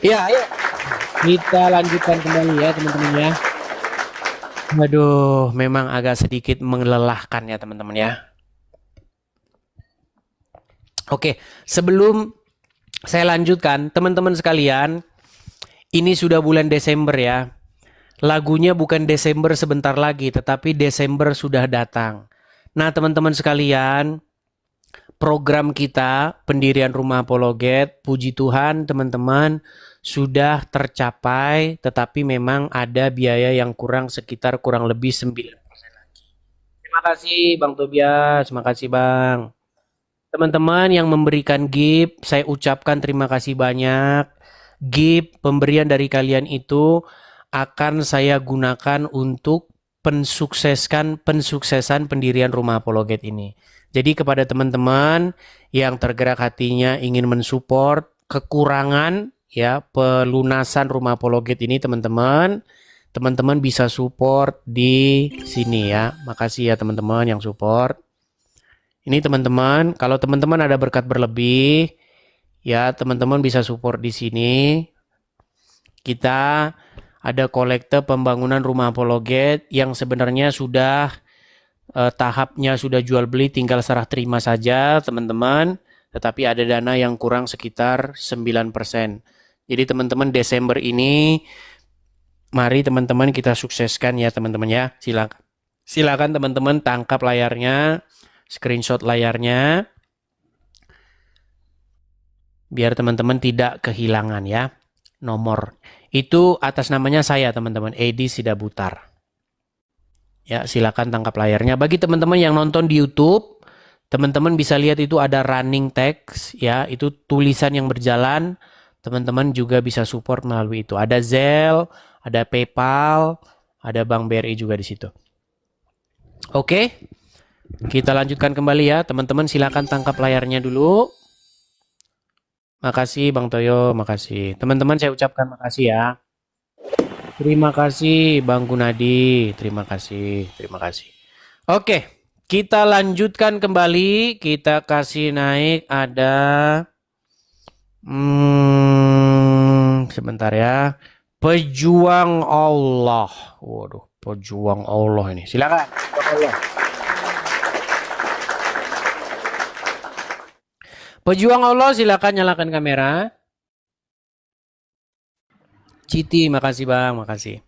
Ya, ayo kita lanjutkan kembali ya teman-teman ya. Waduh, memang agak sedikit melelahkan ya teman-teman ya. Oke, sebelum saya lanjutkan, teman-teman sekalian, ini sudah bulan Desember ya. Lagunya bukan Desember sebentar lagi, tetapi Desember sudah datang. Nah, teman-teman sekalian, program kita pendirian Rumah Apologet, puji Tuhan teman-teman sudah tercapai, tetapi memang ada biaya yang kurang sekitar kurang lebih 9% lagi. Terima kasih Bang Tobias, terima kasih Bang. Teman-teman yang memberikan gift, saya ucapkan terima kasih banyak. Gift pemberian dari kalian itu akan saya gunakan untuk pensuksesan pendirian Rumah Apologet ini. Jadi kepada teman-teman yang tergerak hatinya ingin mensupport kekurangan ya pelunasan Rumah Apologet ini teman-teman bisa support di sini ya. Makasih ya teman-teman yang support. Ini teman-teman, kalau teman-teman ada berkat berlebih, ya teman-teman bisa support di sini. Kita ada kolekte pembangunan Rumah Apologet yang sebenarnya sudah tahapnya sudah jual beli, tinggal serah terima saja teman-teman. Tetapi ada dana yang kurang sekitar 9%. Jadi teman-teman Desember ini, mari teman-teman kita sukseskan ya teman-teman ya. Silakan. Silakan teman-teman tangkap layarnya. Screenshot layarnya biar teman-teman tidak kehilangan ya nomor. Itu atas namanya saya teman-teman, Edi Sidabutar. Ya, silakan tangkap layarnya. Bagi teman-teman yang nonton di YouTube, teman-teman bisa lihat itu ada running text ya, itu tulisan yang berjalan. Teman-teman juga bisa support melalui itu. Ada Zelle, ada PayPal, ada Bank BRI juga di situ. Oke. Kita lanjutkan kembali ya, teman-teman silakan tangkap layarnya dulu. Makasih Bang Toyo, makasih. Teman-teman saya ucapkan makasih ya. Terima kasih Bang Gunadi, terima kasih, terima kasih. Oke, kita lanjutkan kembali, kita kasih naik ada sebentar ya. Pejuang Allah. Waduh, pejuang Allah ini. Silakan. Allah. Pejuang Allah, silakan nyalakan kamera. Citi, makasih Bang, makasih.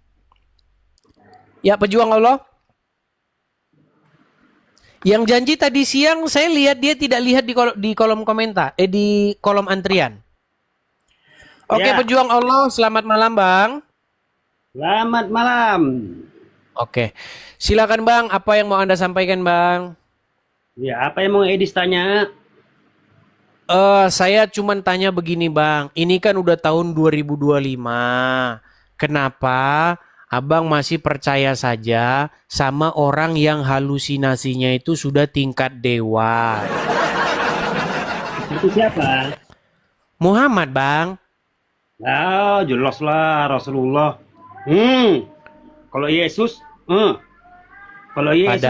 Ya, pejuang Allah. Yang janji tadi siang saya lihat dia tidak lihat di kolom komentar, di kolom antrian. Oke, ya. Pejuang Allah, selamat malam Bang. Selamat malam. Oke, silakan Bang, apa yang mau Anda sampaikan Bang? Ya, apa yang mau Edis tanya? Saya cuma tanya begini Bang, ini kan udah tahun 2025, kenapa Abang masih percaya saja sama orang yang halusinasinya itu sudah tingkat dewa? Itu siapa? Muhammad Bang. Ya, jelas lah Rasulullah. Kalau Yesus, kalau Yesus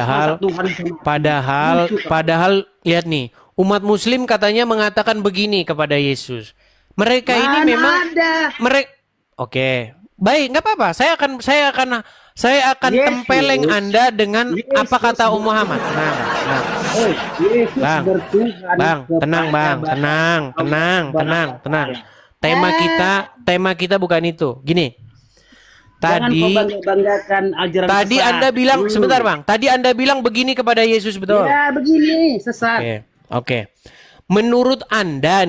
padahal lihat nih. Umat Muslim katanya mengatakan begini kepada Yesus. Mereka ini memang Oke, baik, nggak apa-apa. Saya akan tempeleng Anda dengan apa kata Muhammad. Bang, tenang. Tema kita bukan itu. Gini. Tadi Anda bilang sebentar Bang. Tadi Anda bilang begini kepada Yesus, betul? Ya, begini, sesat. Oke. Menurut Anda,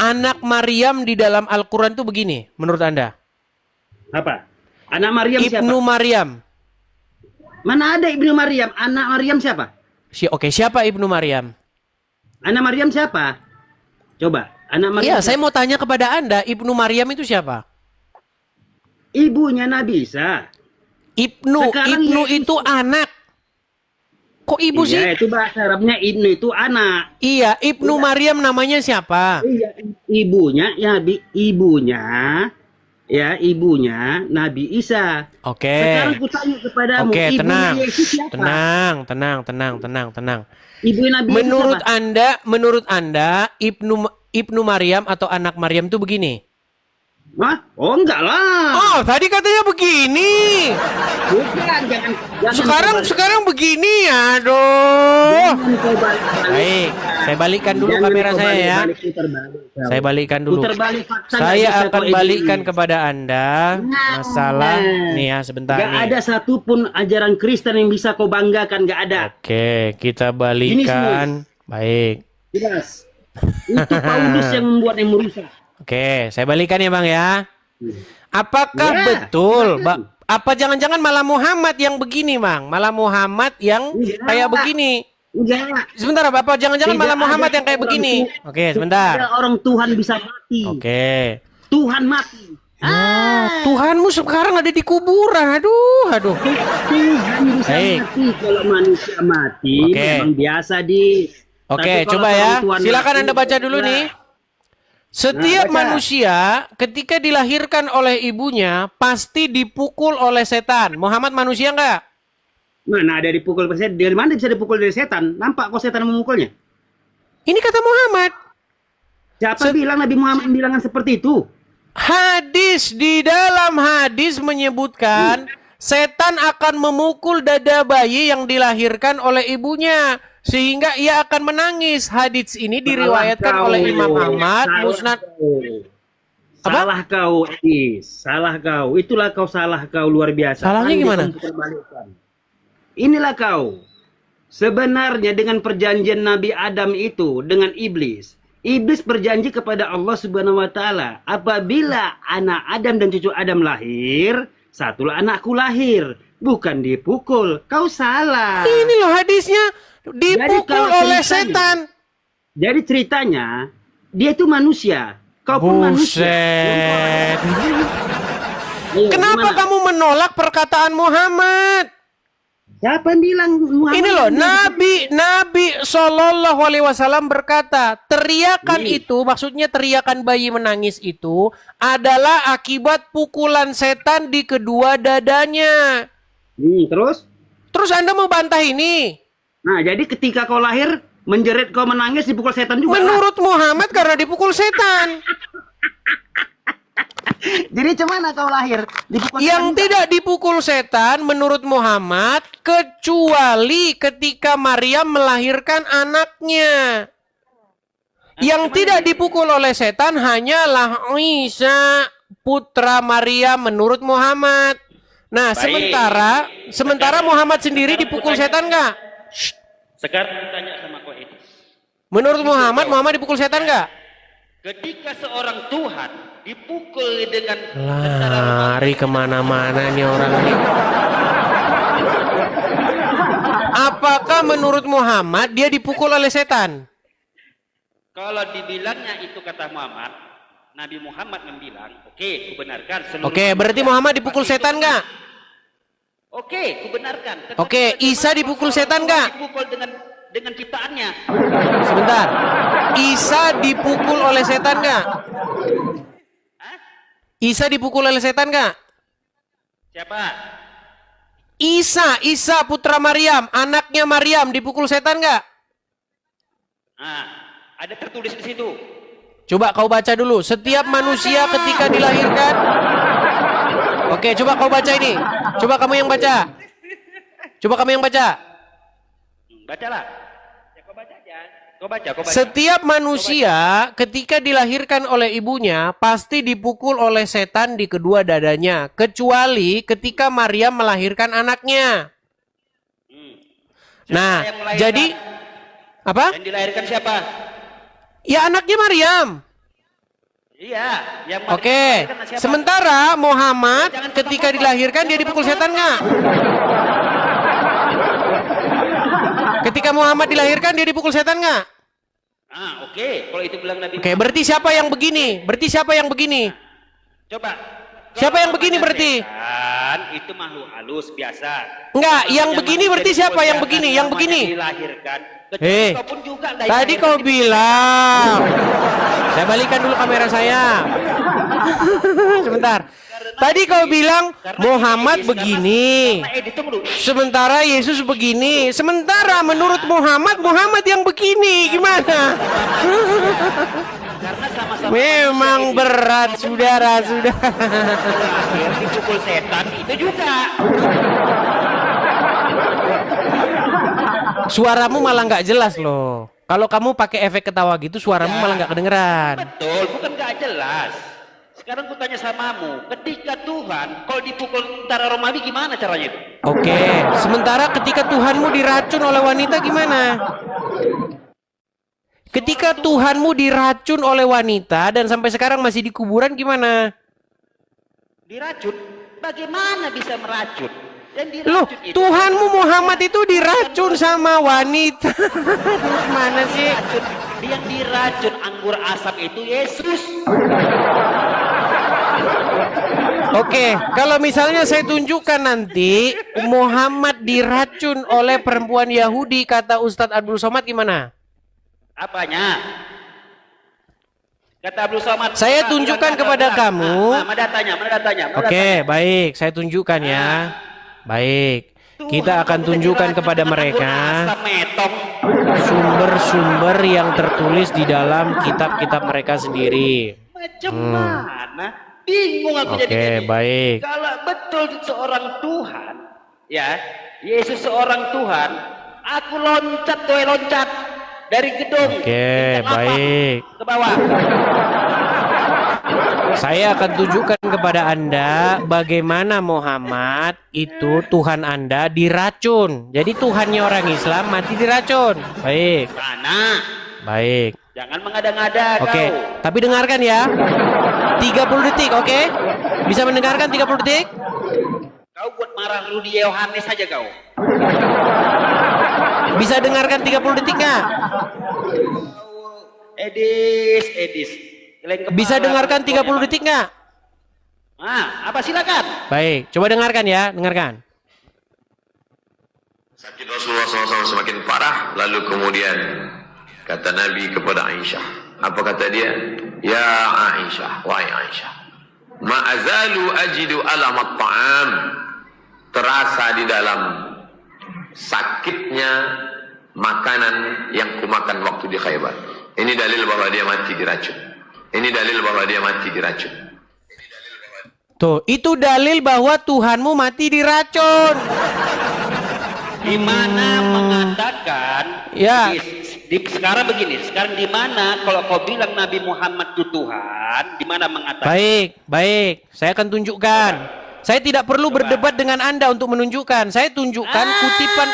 anak Maryam di dalam Al-Quran itu begini, menurut Anda? Apa? Anak Maryam siapa? Ibnu Maryam. Mana ada Ibnu Maryam? Anak Maryam siapa? Oke, siapa Ibnu Maryam? Anak Maryam siapa? Coba, anak Maryam. Iya, saya mau tanya kepada Anda, Ibnu Maryam itu siapa? Ibunya Nabi Isa. Ibnu itu anak. Kok ibu sih? Iya, itu bahasa Arabnya Ibnu itu anak. Iya, Ibnu Maryam namanya siapa? Iya, ibunya Nabi Isa. Oke. Sekarang kutanya kepadamu, tenang. Yesus siapa? Tenang. Ibu Nabi menurut Anda Ibnu Maryam atau anak Maryam tuh begini? Hah? Oh enggak lah. Oh, tadi katanya begini. Bukan, jangan Sekarang begini, aduh. jangan kau balik-balik. Baik, saya balikkan dulu Jangan kamera kau saya ya. balik-balik, putar-balik kau. Saya balikkan dulu. Putar-balik fakta nggak Saya bisa akan kau balikkan edit. kepada Anda masalah nih ya sebentar Nggak nih. ada satupun ajaran Kristen yang bisa kau banggakan, nggak ada. Oke, kita balikan. Baik. Jelas. Itu Paulus yang membuat yang merusak. Oke, saya balikan ya Bang ya. Apakah Ya, betul, silakan. apa jangan-jangan malah Muhammad yang begini, Bang? Malah Muhammad yang Enggak. kayak begini. Enggak. Sebentar, Bapak, jangan-jangan Tidak malah Muhammad ada yang kayak orang begini. Tuhan. Oke, sebentar. Ada orang Tuhan bisa mati. Oke. Tuhan mati. Tuhanmu sekarang ada di kuburan. Aduh. Tuhan bisa Baik. mati. Kalau manusia mati Oke. memang biasa di. Oke, Tapi kalau coba ya. orang Tuhan Silakan mati, Anda baca dulu nah. nih. Setiap baca. manusia ketika dilahirkan oleh ibunya pasti dipukul oleh setan. Muhammad manusia enggak? Mana ada dipukul setan? Dari mana bisa dipukul dari setan? Nampak kok setan memukulnya? Ini kata Muhammad. Siapa bilang Nabi Muhammad bilangan seperti itu? Hadis, di dalam hadis menyebutkan setan akan memukul dada bayi yang dilahirkan oleh ibunya sehingga ia akan menangis. Hadis ini diriwayatkan Salah oleh kau. Imam Ahmad, Salah Musnad. kau. Apa? Salah kau, Edis. Salah kau. Itulah kau salah kau luar biasa. Salahnya Pandai gimana? kau putarbalikkan. Inilah kau. Sebenarnya dengan perjanjian Nabi Adam itu dengan iblis. Iblis berjanji kepada Allah Subhanahu wa taala, apabila anak Adam dan cucu Adam lahir, satulah anakku lahir, bukan dipukul. Kau salah. Ini loh hadisnya, dipukul kalau oleh ceritanya- setan. Jadi ceritanya, dia itu manusia. Kau pun manusia. Buset. Ayo, Kenapa gimana? kamu menolak perkataan Muhammad? Siapa yang bilang Muhammad? Ini loh, Nabi Shallallahu Alaihi Wasallam berkata, teriakan itu, maksudnya teriakan bayi menangis itu adalah akibat pukulan setan di kedua dadanya. Terus Anda mau bantah ini? nah, jadi ketika kau lahir, menjerit kau menangis dipukul setan juga. Menurut Muhammad karena dipukul setan. Jadi cuman kau lahir dipukul Yang setan juga? tidak dipukul setan menurut Muhammad kecuali ketika Maryam melahirkan anaknya. Yang tidak dipukul oleh setan hanyalah Isa putra Maryam menurut Muhammad. Nah, sementara Muhammad sendiri dipukul setan nggak? Sekarang tanya sama kau Edis. Menurut Muhammad dipukul setan nggak? Ketika seorang Tuhan dipukul dengan Lari kemana-mana nih orang ini. Apakah menurut Muhammad dia dipukul oleh setan? kalau dibilangnya itu kata Muhammad, Nabi Muhammad membilang, oke, kubenarkan seluruh Oke, berarti manusia Muhammad dipukul pasti setan nggak? Oke, kubenarkan. Tetapi Oke, Isa bagaimana dipukul kalau setan Allah nggak? Dipukul dengan ciptaannya. Sebentar. Isa dipukul oleh setan nggak? Hah? Isa dipukul oleh setan nggak? Siapa? Isa putra Maryam, anaknya Maryam dipukul setan nggak? Nah, ada tertulis di situ. Coba kau baca dulu. Setiap manusia ketika dilahirkan. Oke, coba kau baca ini. Coba kamu yang baca. Bacalah. Ya, kau baca aja. Kau baca. Setiap manusia ketika dilahirkan oleh ibunya pasti dipukul oleh setan di kedua dadanya, kecuali ketika Maryam melahirkan anaknya. Siapa Nah, yang melahirkan? jadi apa? Yang dilahirkan siapa? Ya anaknya Maryam. Iya, yang Oke. melahirkan siapa? Sementara Muhammad ketika dilahirkan dia dipukul setan nggak? Ketika Muhammad dilahirkan dia dipukul setan nggak? Ah, oke. Kalau itu bilang Nabi. Oke, berarti siapa yang begini? Coba. Siapa yang Kalau begini namanya berarti? setan, itu makhluk halus biasa. Enggak, Kalau yang namanya begini manusia berarti siapa yang dipukul begini? setan, Yang namanya begini? dilahirkan. Hei, Kau pun juga dari tadi lahir kau nanti bilang. Saya balikan dulu kamera saya. Sebentar. Tadi kau bilang Muhammad begini. karena Edi, tunggu dulu. Sementara Yesus begini. Sementara menurut Muhammad yang begini. Gimana? Karena sama-sama Memang manusia ini. berat, saudara, sudah. Terakhir dipukul setan itu juga. Suaramu malah nggak jelas loh. Kalau kamu pakai efek ketawa gitu, suaramu malah nggak kedengeran. Betul, bukan nggak jelas. Sekarang ku tanya samamu, ketika Tuhan kalau dipukul tentara Romawi gimana caranya itu? Oke, sementara ketika Tuhanmu diracun oleh wanita gimana? Ketika Tuhanmu diracun oleh wanita dan sampai sekarang masih di kuburan gimana? Diracun? Bagaimana bisa meracun? Dan Loh, diracun itu Tuhanmu Muhammad itu diracun sama wanita. Mana sih? yang diracun anggur asap itu Yesus. Oke, kalau misalnya saya tunjukkan nanti Muhammad diracun oleh perempuan Yahudi, kata Ustadz Abdul Somad gimana? Apanya? Kata Abdul Somad. Saya tunjukkan kepada kamu. Mana datanya? Oke, baik, saya tunjukkan ya. Baik, kita akan tunjukkan kepada mereka sumber-sumber yang tertulis di dalam kitab-kitab mereka sendiri. Macam mana? Bingung aku jadi. Oke, baik. Kalau betul seorang Tuhan, ya, Yesus seorang Tuhan, aku loncat dari gedung. Oke, tingkat baik. ke bawah. Saya akan tunjukkan kepada Anda bagaimana Muhammad itu Tuhan Anda diracun. Jadi Tuhannya orang Islam mati diracun. Baik. Mana? Baik. Jangan mengada-ngada Oke, kau. tapi dengarkan ya. 30 detik, oke? Bisa mendengarkan 30 detik? Kau buat marah Rudi Yohanes saja kau. Bisa dengarkan 30 detik nggak? Edis. Bisa dengarkan 30 detik nggak? Apa silakan. Baik, coba dengarkan ya, dengarkan. Sakit Rasulullah SAW semakin parah, lalu kemudian kata Nabi kepada Aisyah. Apa kata dia? Ya Aisyah, wahai Aisyah, ma'azalu ajidu alamat ta'am. Terasa di dalam sakitnya makanan yang kumakan waktu di Khaybar. Ini dalil bahwa dia mati diracun. Ini dalil bahwa dia mati diracun. Tuh, itu dalil bahwa Tuhanmu mati diracun. Di mana mengatakan Ya. sekarang begini, sekarang di mana kalau kau bilang Nabi Muhammad itu Tuhan, di mana mengatakan? Baik. Saya akan tunjukkan. Saya tidak perlu berdebat dengan Anda untuk menunjukkan. Saya tunjukkan kutipan.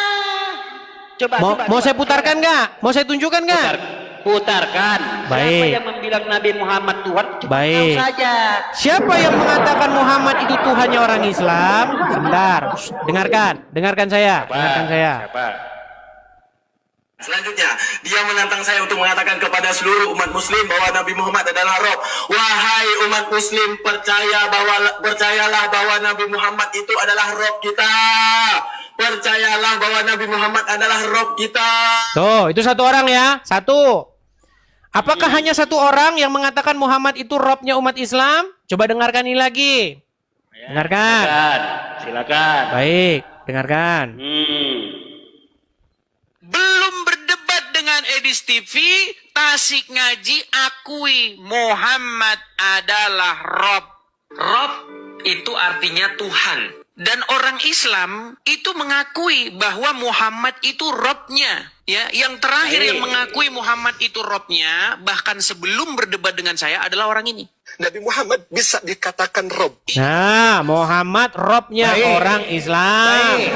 Mau saya putarkan nggak? Mau saya tunjukkan nggak? Putarkan. Baik. Siapa yang membilang Nabi Muhammad Tuhan? Cuma Baik. kau saja. Siapa yang mengatakan Muhammad itu Tuhannya orang Islam? Sebentar, dengarkan saya. Siapa? Selanjutnya, dia menantang saya untuk mengatakan kepada seluruh umat muslim bahwa Nabi Muhammad adalah Rob. Wahai umat muslim, percayalah bahwa Nabi Muhammad itu adalah Rob kita. Percayalah bahwa Nabi Muhammad adalah Rob kita. Tuh, itu satu orang ya. Satu. Apakah hanya satu orang yang mengatakan Muhammad itu Robnya umat Islam? Coba dengarkan ini lagi. Dengarkan. Silakan. Baik, dengarkan. Belum berdebat dengan Edis TV, Tasik Ngaji akui Muhammad adalah Rob. Rob itu artinya Tuhan. Dan orang Islam itu mengakui bahwa Muhammad itu Robnya. Ya, yang terakhir yang mengakui Muhammad itu Robnya, bahkan sebelum berdebat dengan saya adalah orang ini. Nabi Muhammad bisa dikatakan Rob. Nah, Muhammad Robnya orang Islam.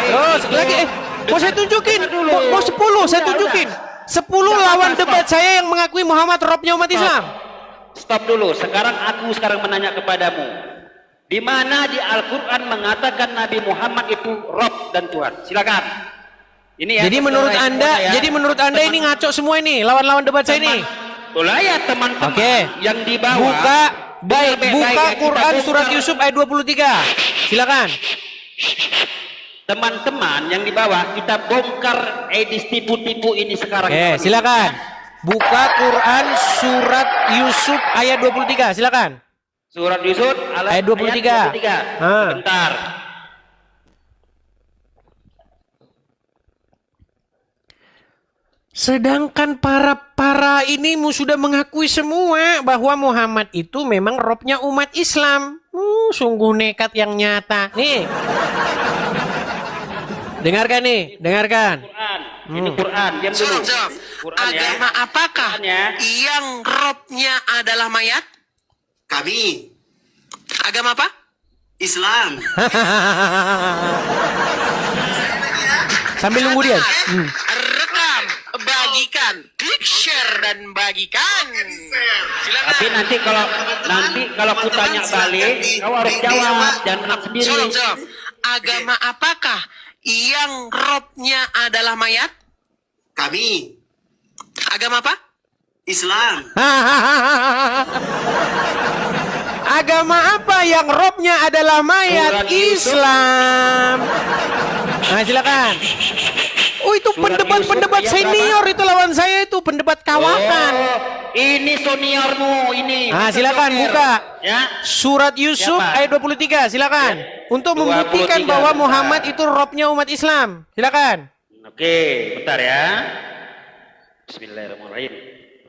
Terus lagi, mau saya tunjukin. Mau 10, saya tunjukin. 10 lawan debat saya yang mengakui Muhammad Robnya umat Islam. Stop dulu. Aku sekarang menanya kepadamu. Di mana di Al-Quran mengatakan Nabi Muhammad itu Rob dan Tuhan? Silakan. Ini ya. Jadi menurut Anda ini ngaco semua ini, lawan-lawan debat saya ini. Itulah ya teman-teman yang di bawah. Buka Quran surat Yusuf ayat 23. Silakan. Teman-teman yang di bawah, kita bongkar edis tipu-tipu ini sekarang. Silakan. Buka Quran surat Yusuf ayat 23. Silakan. Surat Yusuf ayat 23. Sebentar. Sedangkan para inimu sudah mengakui semua bahwa Muhammad itu memang robnya umat Islam. Sungguh nekat yang nyata. Nih. Dengarkan nih, dengarkan. Quran. Ini Quran. Diam dulu. Jawab. Quran ya. Agama apakah Quran ya. yang robnya adalah mayat? Kami Agama apa? Islam. Sambil nunggu dia. Rekam, bagikan, klik share dan bagikan. Silakan. Tapi nanti kalau aku tanya balik, kau harus jawab, jangan menang sendiri. Jawab. Agama apakah yang robnya adalah mayat? Kami Agama apa? Islam. Agama apa yang robnya adalah mayat? Quran Yusuf. Islam. Nah, silakan. Oh, itu Surat pendebat Yusuf, ayat senior itu lawan saya itu, pendebat kawakan. Oh, ini seniormu ini. Nah, silakan buka. Ya. Surat Yusuf Siapa? ayat 23, silakan. Untuk membuktikan 23, bahwa bentar. Muhammad itu robnya umat Islam. Silakan. Oke, bentar ya. Bismillahirrahmanirrahim.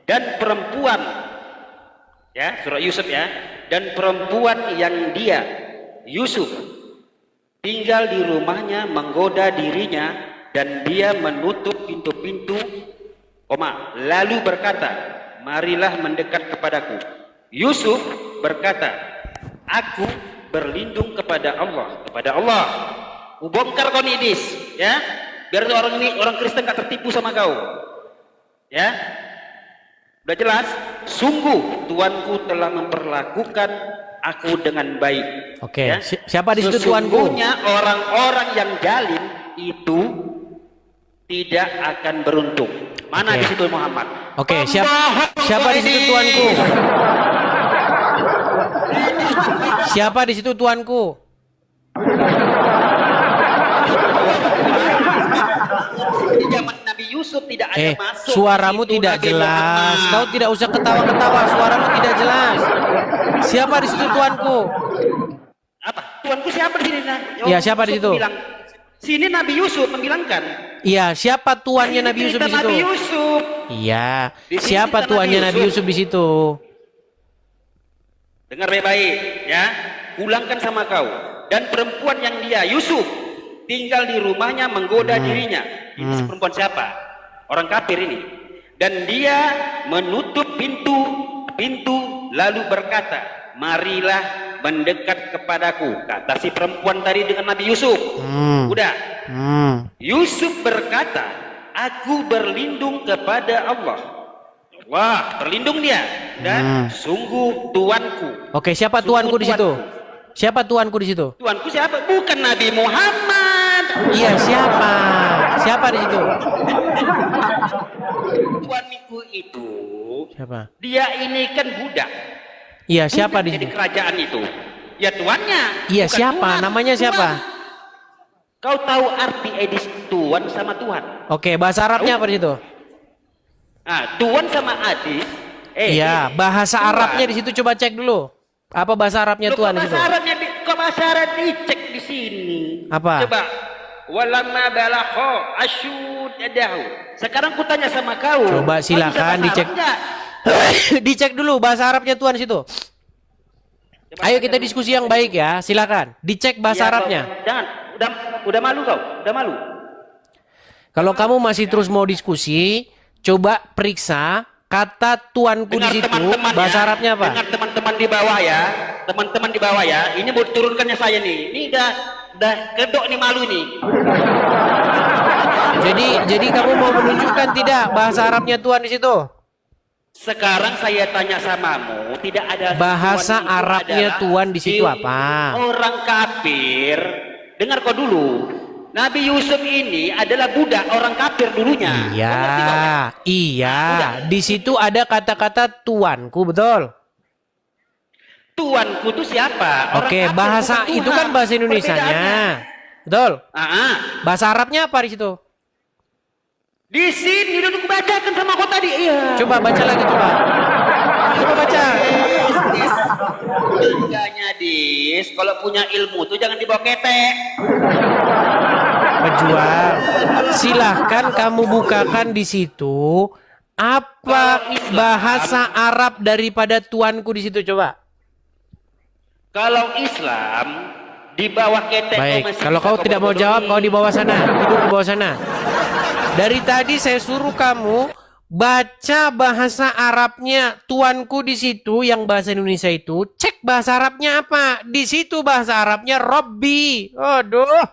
Dan perempuan, ya, surah Yusuf ya. Dan perempuan yang dia, Yusuf, tinggal di rumahnya menggoda dirinya dan dia menutup pintu-pintu, lalu berkata, marilah mendekat kepadaku. Yusuf berkata, aku berlindung kepada Allah. Bongkar kau nidis, ya, biar orang Kristen gak tertipu sama kau, ya. Udah jelas, sungguh Tuanku telah memperlakukan aku dengan baik. Oke, ya. siapa di situ Tuanku? Sesungguhnya orang-orang yang zalim itu tidak akan beruntung. Mana Oke. di situ Muhammad? Oke, siapa di situ Tuanku? Siapa di situ Tuanku? Di zaman Nabi Yusuf tidak ada masuk. Suaramu itu tidak Nabi jelas. Muhammad. Kau tidak usah ketawa-ketawa. Suaramu tidak jelas. Siapa di situ Tuanku? Apa? Tuanku siapa di sini? Iya, siapa di situ? Bilang, sini Nabi Yusuf membilangkan. Iya, siapa tuannya Nabi Yusuf di Cerita situ? Nabi Yusuf. Iya, Di sini siapa cerita tuannya Nabi Nabi Yusuf di situ? Dengar baik-baik, ya. Ulangkan sama kau. Dan perempuan yang dia, Yusuf, tinggal di rumahnya menggoda dirinya. Ini perempuan siapa? Orang kafir ini. Dan dia menutup pintu lalu berkata, marilah mendekat kepadaku. Kata si perempuan tadi dengan Nabi Yusuf. Udah. Yusuf berkata, aku berlindung kepada Allah. Wah, berlindung dia. Dan sungguh Tuanku. Oke, siapa tuanku di situ? Siapa tuanku di situ? Tuanku siapa? Bukan Nabi Muhammad. Iya, siapa? Siapa di situ? Tuanku itu, Siapa? dia ini kan budak. Iya, siapa di Budak situ? Di kerajaan itu. Ya tuannya. Iya, bukan siapa? Tuhan. Namanya Tuan. siapa? Kau tahu arti edis tuan sama Tuhan? Oke, bahasa Arabnya apa di situ? Ah, tuan sama adis. Iya, bahasa Arabnya di situ coba cek dulu. Apa bahasa Arabnya Tuhan di situ? Kok bahasa Arab dicek di sini? Apa? Coba. Walamma balagha asyud adahu. Sekarang ku tanya sama kau. Coba kau bisa silakan bahasa dicek. Arab nggak? Dicek dulu bahasa Arabnya Tuhan di situ. Coba Ayo cek kita dulu. diskusi yang baik ya, silakan. Dicek bahasa Iya, Arabnya. kau- Jangan. Udah malu kau. Udah malu. Kalau kamu masih terus mau diskusi, coba periksa kata tuanku di situ bahasa ya, Arabnya apa? Dengar teman-teman di bawah ya. Teman-teman di bawah ya. Ini mau turunkannya saya nih. Ini udah kedok nih malu nih. Jadi kamu mau menunjukkan tidak bahasa Arabnya Tuhan di situ? Sekarang saya tanya samamu, tidak ada Bahasa Tuhan itu Arabnya adalah Tuhan di situ di- apa? Orang kafir. Dengar kau dulu. Nabi Yusuf ini adalah budak orang kafir dulunya. Kau ngerti kau ya? Iya. Udah. Di situ ada kata-kata tuanku, betul? Tuanku itu siapa? Orang Oke, kafir, bahasa bukan itu Tuhan. kan bahasa Indonesianya. Perbedaannya. Betul? Ah. Bahasa Arabnya apa di situ? Di sini udah bacakan sama kau tadi. Iya. Coba baca lagi coba. Coba baca. Enggaknya dis, kalau punya ilmu tuh jangan dibawa ketek. pejuang. Silahkan kamu bukakan di situ apa bahasa Arab daripada tuanku di situ, coba. Kalau Islam di bawah ketek Baik, masih kalau bisa kau tidak mau bodoh jawab, ini. kau di bawah sana, tidur di bawah sana. Dari tadi saya suruh kamu baca bahasa Arabnya tuanku di situ yang bahasa Indonesia itu. Cek bahasa Arabnya apa? Di situ bahasa Arabnya Robbi. Aduh.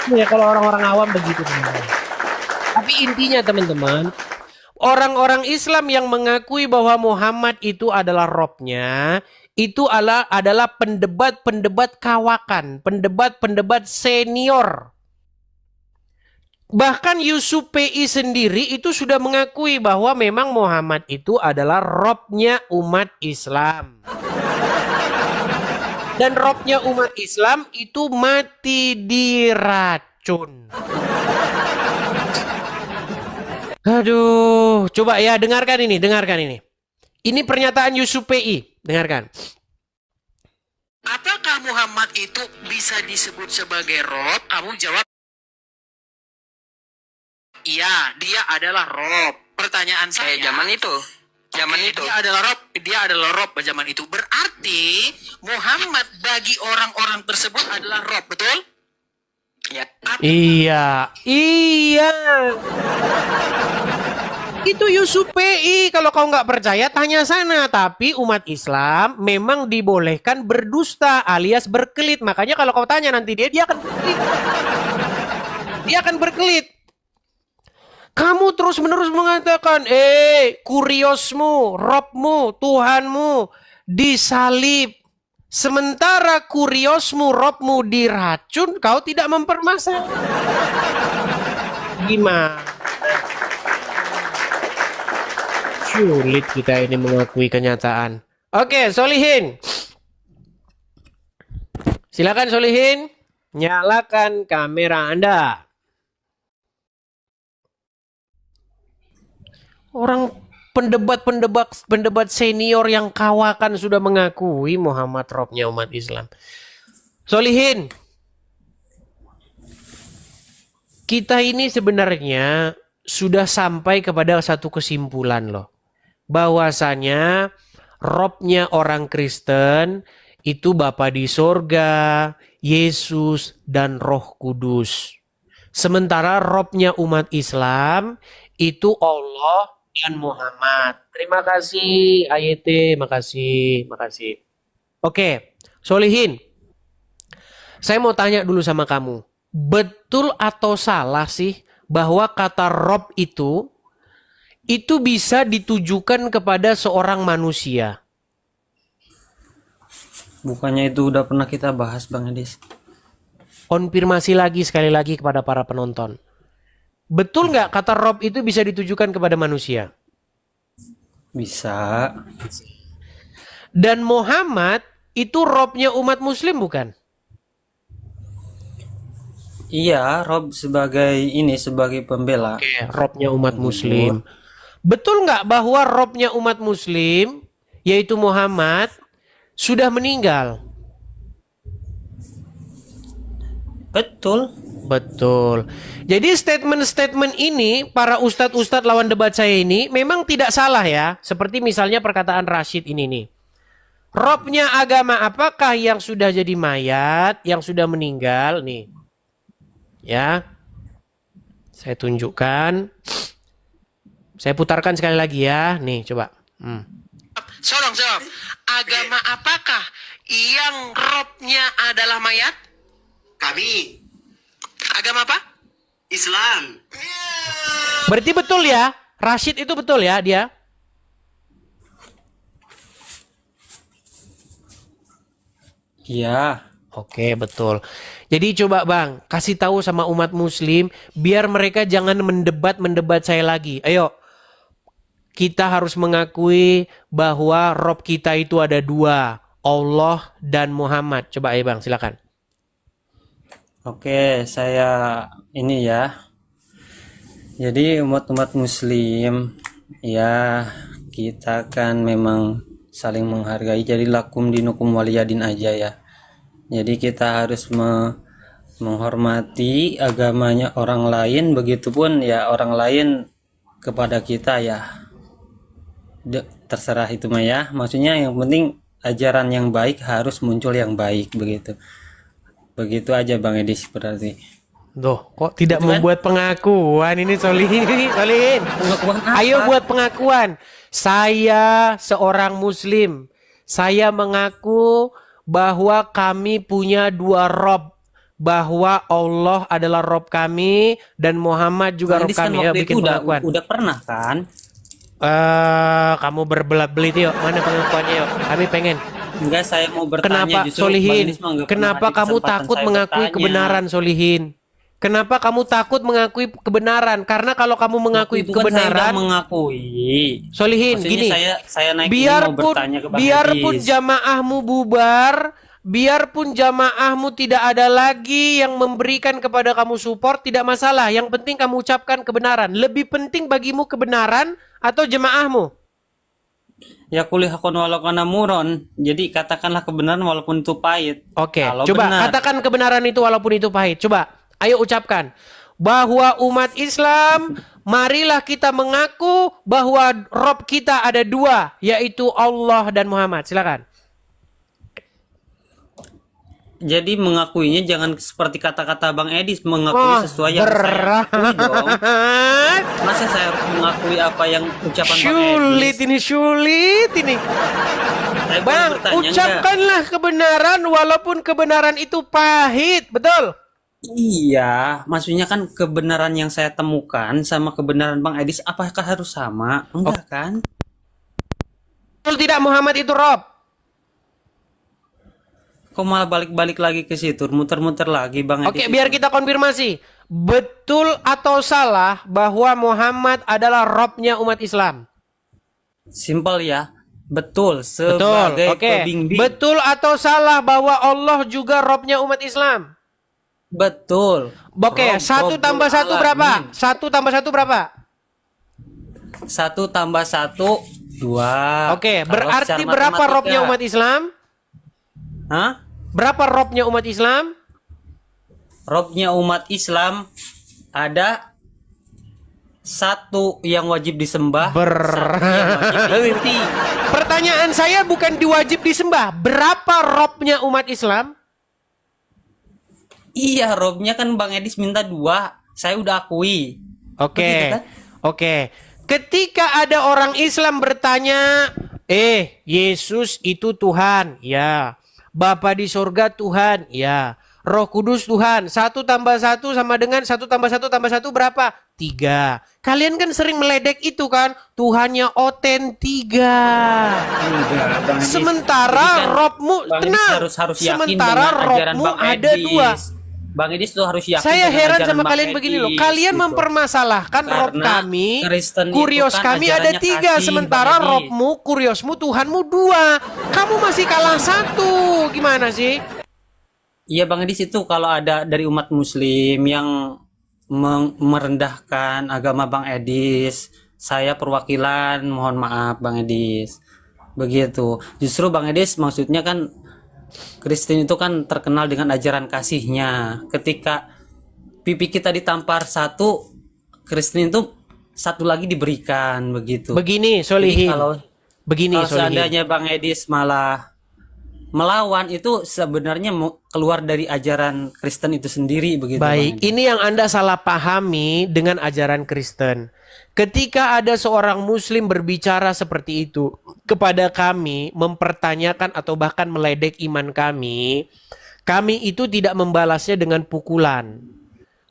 Ya kalau orang-orang awam begitu teman-teman. Tapi intinya teman-teman, orang-orang Islam yang mengakui bahwa Muhammad itu adalah Robnya, itu adalah pendebat-pendebat kawakan, pendebat-pendebat senior. Bahkan Yusuf PI sendiri itu sudah mengakui bahwa memang Muhammad itu adalah Robnya umat Islam. Dan Robnya umat Islam itu mati diracun. Aduh, coba ya dengarkan ini. Ini pernyataan Yusuf PI, dengarkan. Apakah Muhammad itu bisa disebut sebagai Rob? Kamu jawab, iya, dia adalah Rob. Pertanyaan saya, zaman itu. Dia adalah Rob zaman itu. Berarti Muhammad bagi orang-orang tersebut adalah Rob, betul? Ya. Iya. Itu Yusuf PI. Kalau kau nggak percaya, tanya sana. Tapi umat Islam memang dibolehkan berdusta alias berkelit. Makanya kalau kau tanya nanti dia akan berkelit. Dia akan berkelit. Kamu terus-menerus mengatakan, kuriosmu, Robmu, Tuhanmu disalib. Sementara kuriosmu, Robmu diracun, kau tidak mempermasalahkan. Gimana? Sulit kita ini mengakui kenyataan. Oke, Solihin. Silakan Solihin, nyalakan kamera Anda. Orang pendebat senior yang kawakan sudah mengakui Muhammad Robnya umat Islam. Solihin, kita ini sebenarnya sudah sampai kepada satu kesimpulan loh. Bahwasanya Robnya orang Kristen itu Bapa di sorga, Yesus, dan Roh Kudus. Sementara Robnya umat Islam itu Allah dan Muhammad. Terima kasih AYT, makasih. Oke, Solihin. Saya mau tanya dulu sama kamu. Betul atau salah sih bahwa kata Rob itu bisa ditujukan kepada seorang manusia? Bukannya itu udah pernah kita bahas, Bang Edis? Konfirmasi lagi sekali lagi kepada para penonton. Betul nggak kata Rob itu bisa ditujukan kepada manusia? Bisa. Dan Muhammad itu Robnya umat Muslim bukan? Iya, Rob sebagai pembela. Oke, Robnya umat Muslim. Betul nggak bahwa Robnya umat Muslim, yaitu Muhammad, sudah meninggal? Betul. Jadi statement-statement ini para ustadz-ustadz lawan debat saya ini memang tidak salah ya. Seperti misalnya perkataan Rashid ini nih. Robnya agama apakah yang sudah jadi mayat, yang sudah meninggal nih? Ya. Saya tunjukkan. Saya putarkan sekali lagi ya. Nih, coba. Tolong jawab. Agama apakah yang Robnya adalah mayat? Kami Agama apa? Islam. Berarti betul ya? Rashid itu betul ya dia? Iya. Oke, betul. Jadi coba Bang, kasih tahu sama umat Muslim biar mereka jangan mendebat saya lagi. Ayo, kita harus mengakui bahwa Rob kita itu ada dua, Allah dan Muhammad. Coba ya Bang, silakan. Oke, saya ini ya. Jadi umat-umat Muslim, ya kita kan memang saling menghargai. Jadi lakum dinukum waliyadin aja ya. Jadi kita harus menghormati agamanya orang lain, begitupun ya orang lain kepada kita ya. Terserah itu mah ya. Maksudnya yang penting ajaran yang baik harus muncul yang baik begitu. Begitu aja Bang Edis berarti. Duh, kok tidak Itu kan? membuat pengakuan ini Solihin? Solihin. Pengakuan apa? Ayo buat pengakuan. Saya seorang muslim. Saya mengaku bahwa kami punya dua Rob. Bahwa Allah adalah Rob kami dan Muhammad juga Bang Rob Edis kan kami. Ayo waktu itu bikin pengakuan. udah pernah kan? Kamu berbelat-belit yuk. Mana pengakuannya yuk? Kami pengen. Enggak, saya mau bertanya Kenapa justru Bang Solihin? Edis mah nggak pernah Kenapa ada kamu kesempatan takut saya mengakui bertanya. kebenaran Solihin? Kenapa kamu takut mengakui kebenaran? Karena kalau kamu mengakui Waktu itu kan saya udah kebenaran, mengakui. Solihin, Maksudnya gini. saya naik ini mau bertanya ke Bang Biarpun Edis. jamaahmu bubar, biarpun jamaahmu tidak ada lagi yang memberikan kepada kamu support, tidak masalah. Yang penting kamu ucapkan kebenaran. Lebih penting bagimu kebenaran atau jamaahmu? Ya kuliah hakun walau kana muron. Jadi katakanlah kebenaran walaupun itu pahit. Oke, Kalau coba benar. katakan kebenaran itu walaupun itu pahit. Coba, ayo ucapkan bahwa umat Islam, marilah kita mengaku bahwa Rob kita ada dua, yaitu Allah dan Muhammad. Silakan. Jadi mengakuinya jangan seperti kata-kata Bang Edis, mengakui sesuai yang saya berat. akui dong. Masa saya harus mengakui apa yang ucapan Bang Sulit Edis? ini, sulit ini. Saya boleh Bang, bertanya ucapkanlah kebenaran walaupun kebenaran itu pahit, betul? Iya, maksudnya kan kebenaran yang saya temukan sama kebenaran Bang Edis apakah harus sama? Enggak kan? Betul tidak Muhammad itu Rob? Kok malah balik-balik lagi ke situ, muter-muter lagi Bang Edis? Oke, biar kita konfirmasi. Betul atau salah bahwa Muhammad adalah Robnya umat Islam? Simpel ya. Betul, Betul, sebagai oke. pembimbing. Betul atau salah bahwa Allah juga Robnya umat Islam? Betul. Oke, Rob- 1 tambah 1 Robbul berapa? Alamin. 1 tambah 1 berapa? 1 tambah 1, 2. Oke, Kalau berarti secara berapa matematika- Robnya umat Islam? Hah? Berapa Robnya umat Islam? Robnya umat Islam ada 1 yang wajib disembah, 1 yang wajib diikuti. Pertanyaan saya bukan diwajib disembah. Berapa Robnya umat Islam? Iya, Robnya kan Bang Edis minta 2. Saya udah akui. Oke, Begitu kan? oke. Ketika ada orang Islam bertanya, Yesus itu Tuhan, ya. Bapa di surga Tuhan, ya. Roh Kudus Tuhan. 1 tambah 1 sama dengan 1 tambah 1 tambah 1 berapa? 3. Kalian kan sering meledek itu kan? Tuhannya Oten 3. Enggak, Bang Edis. Sementara Jadi kan Robmu, Bang Edis tenang. harus yakin Sementara dengan ajaran Robmu Bang ada Edis. 2. Bang Edis tuh harus yakin Saya dengan heran ajaran sama Bang kalian begini loh. Edis, Kalian gitu. mempermasalahkan Rob Karena kami, Kristen itu kurios kan kami ada ajarannya 3. kasih, Sementara Bang Edis. Robmu, kuriosmu, Tuhanmu 2. Kamu masih kalah 1. Gimana sih? Iya Bang Edis, itu kalau ada dari umat muslim yang merendahkan agama Bang Edis, saya perwakilan mohon maaf Bang Edis. Begitu. Justru Bang Edis maksudnya kan Kristen itu kan terkenal dengan ajaran kasihnya. Ketika pipi kita ditampar 1, Kristen itu 1 lagi diberikan begitu. Begini, Jadi Solihin. kalau Begini, kalau Solihin. seandainya Bang Edis malah melawan, itu sebenarnya keluar dari ajaran Kristen itu sendiri begitu. Baik, Bang Edis. ini yang Anda salah pahami dengan ajaran Kristen. Ketika ada seorang muslim berbicara seperti itu kepada kami, mempertanyakan atau bahkan meledek iman kami itu tidak membalasnya dengan pukulan.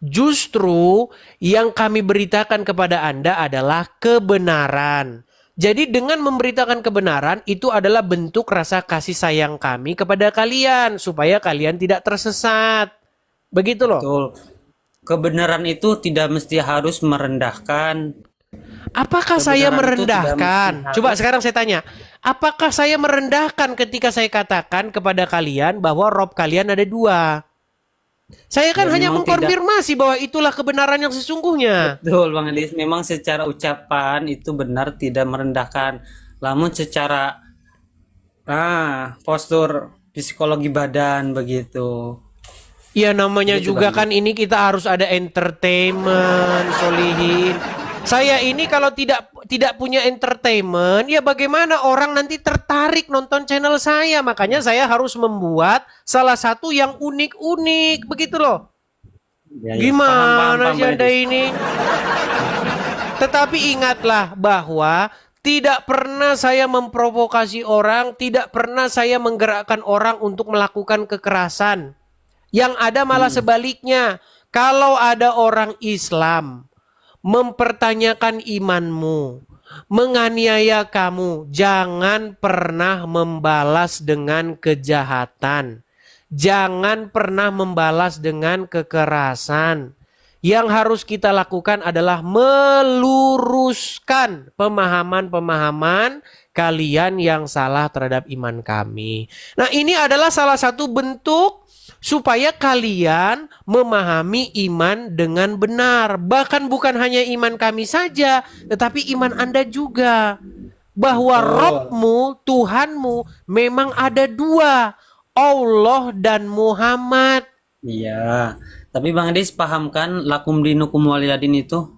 Justru yang kami beritakan kepada Anda adalah kebenaran. Jadi dengan memberitakan kebenaran itu adalah bentuk rasa kasih sayang kami kepada kalian supaya kalian tidak tersesat. Begitu loh. Betul. Kebenaran itu tidak mesti harus merendahkan. Apakah saya Kebenaran itu tidak merendahkan? mesti Coba harus- sekarang saya tanya. Apakah saya merendahkan ketika saya katakan kepada kalian bahwa Rob kalian ada 2? Saya kan Ya, hanya memang mengkonfirmasi bahwa itulah kebenaran yang sesungguhnya. Betul Bang Edis, memang secara ucapan itu benar tidak merendahkan. Namun secara postur psikologi badan begitu. Ya namanya Gitu, juga Bang. kan ini kita harus ada entertainment, Solihin. Saya ini kalau tidak punya entertainment, ya bagaimana orang nanti tertarik nonton channel saya? Makanya saya harus membuat salah satu yang unik-unik, begitu loh. Ya, ya. Gimana sih Bang Anda Edis. ini? Tetapi ingatlah bahwa tidak pernah saya memprovokasi orang, tidak pernah saya menggerakkan orang untuk melakukan kekerasan. Yang ada malah sebaliknya. Kalau ada orang Islam mempertanyakan imanmu, menganiaya kamu, jangan pernah membalas dengan kejahatan. Jangan pernah membalas dengan kekerasan. Yang harus kita lakukan adalah meluruskan pemahaman-pemahaman kalian yang salah terhadap iman kami. Nah, ini adalah salah satu bentuk supaya kalian memahami iman dengan benar. Bahkan bukan hanya iman kami saja, tetapi iman Anda juga. Bahwa Robmu, Tuhanmu memang ada dua. Allah dan Muhammad. Iya. Tapi Bang Edis paham kan lakum dinukum waliyadin itu?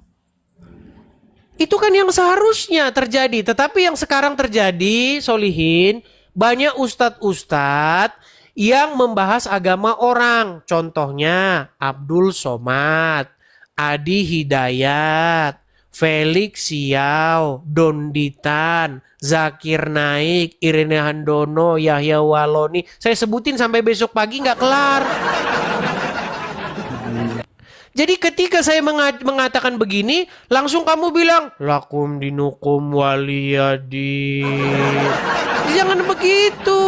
Itu kan yang seharusnya terjadi. Tetapi yang sekarang terjadi, Solihin, banyak ustadz-ustadz yang membahas agama orang. Contohnya Abdul Somad, Adi Hidayat, Felix Siau, Donditan, Zakir Naik, Irene Handono, Yahya Waloni. Saya sebutin sampai besok pagi nggak kelar. Jadi ketika saya mengatakan begini, langsung kamu bilang, lakum dinukum waliyadin. Jangan begitu.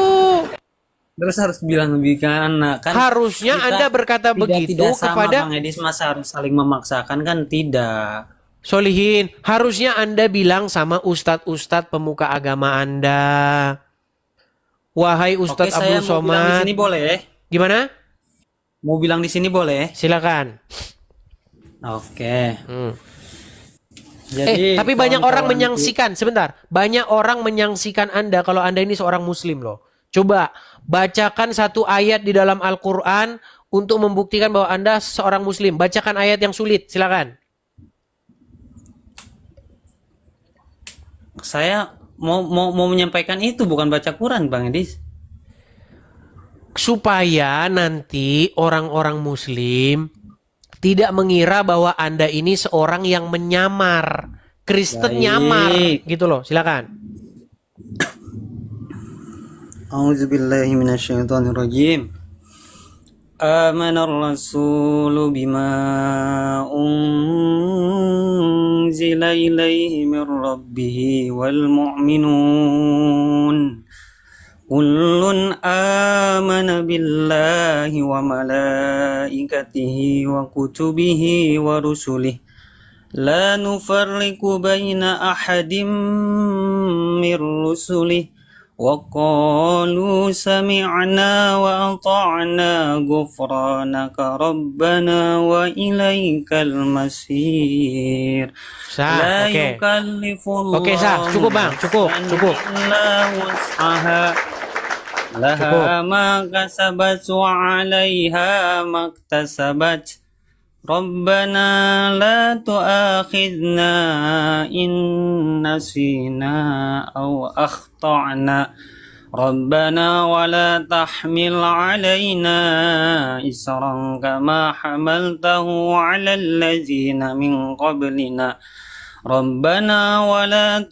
Terus harus bilang lebih kan, kan Harusnya kita Anda berkata begitu tidak sama, kepada Bang Edis, masa harus saling memaksakan kan tidak. Solihin. Harusnya Anda bilang sama ustadz-ustadz pemuka agama Anda. Wahai Oke, Ustadz saya Abdul mau bilang di Somad. sini boleh? Gimana? Mau bilang di sini boleh? Silakan. Oke. Hmm. Jadi Tapi banyak orang kawan-kawanku- menyaksikan. Sebentar. Banyak orang menyaksikan Anda kalau Anda ini seorang muslim loh. Coba bacakan satu ayat di dalam Al-Quran untuk membuktikan bahwa Anda seorang muslim. Bacakan ayat yang sulit. Silakan. Saya mau menyampaikan itu bukan baca Quran, Bang Edis. Supaya nanti orang-orang muslim tidak mengira bahwa Anda ini seorang yang menyamar. Kristen Baik. nyamar. Gitu loh. Silakan. A'udzubillahi minasyaitonirrajim. Amanar rasulu bima unzila ilaihi min rabbih wal mu'minun. Kullun amana billahi wa malaikatihi wa kutubihi wa rusulihi. La nufarriqu baina ahadim min rusulihi. وقالوا سمعنا وأطعنا غفرانك ربنا وإليك المصير Sah, لا oke. يكلف الله Oke, Sah. Cukup, Bang. Cukup, نفساً cukup. إلا وسعها لها ما كسبت وعليها ما اكتسبت ربنا لا تؤاخذنا إن نسينا أو أخطأنا ربنا ولا تحمل علينا إصرا كما حملته على الذين من قبلنا ربنا ولا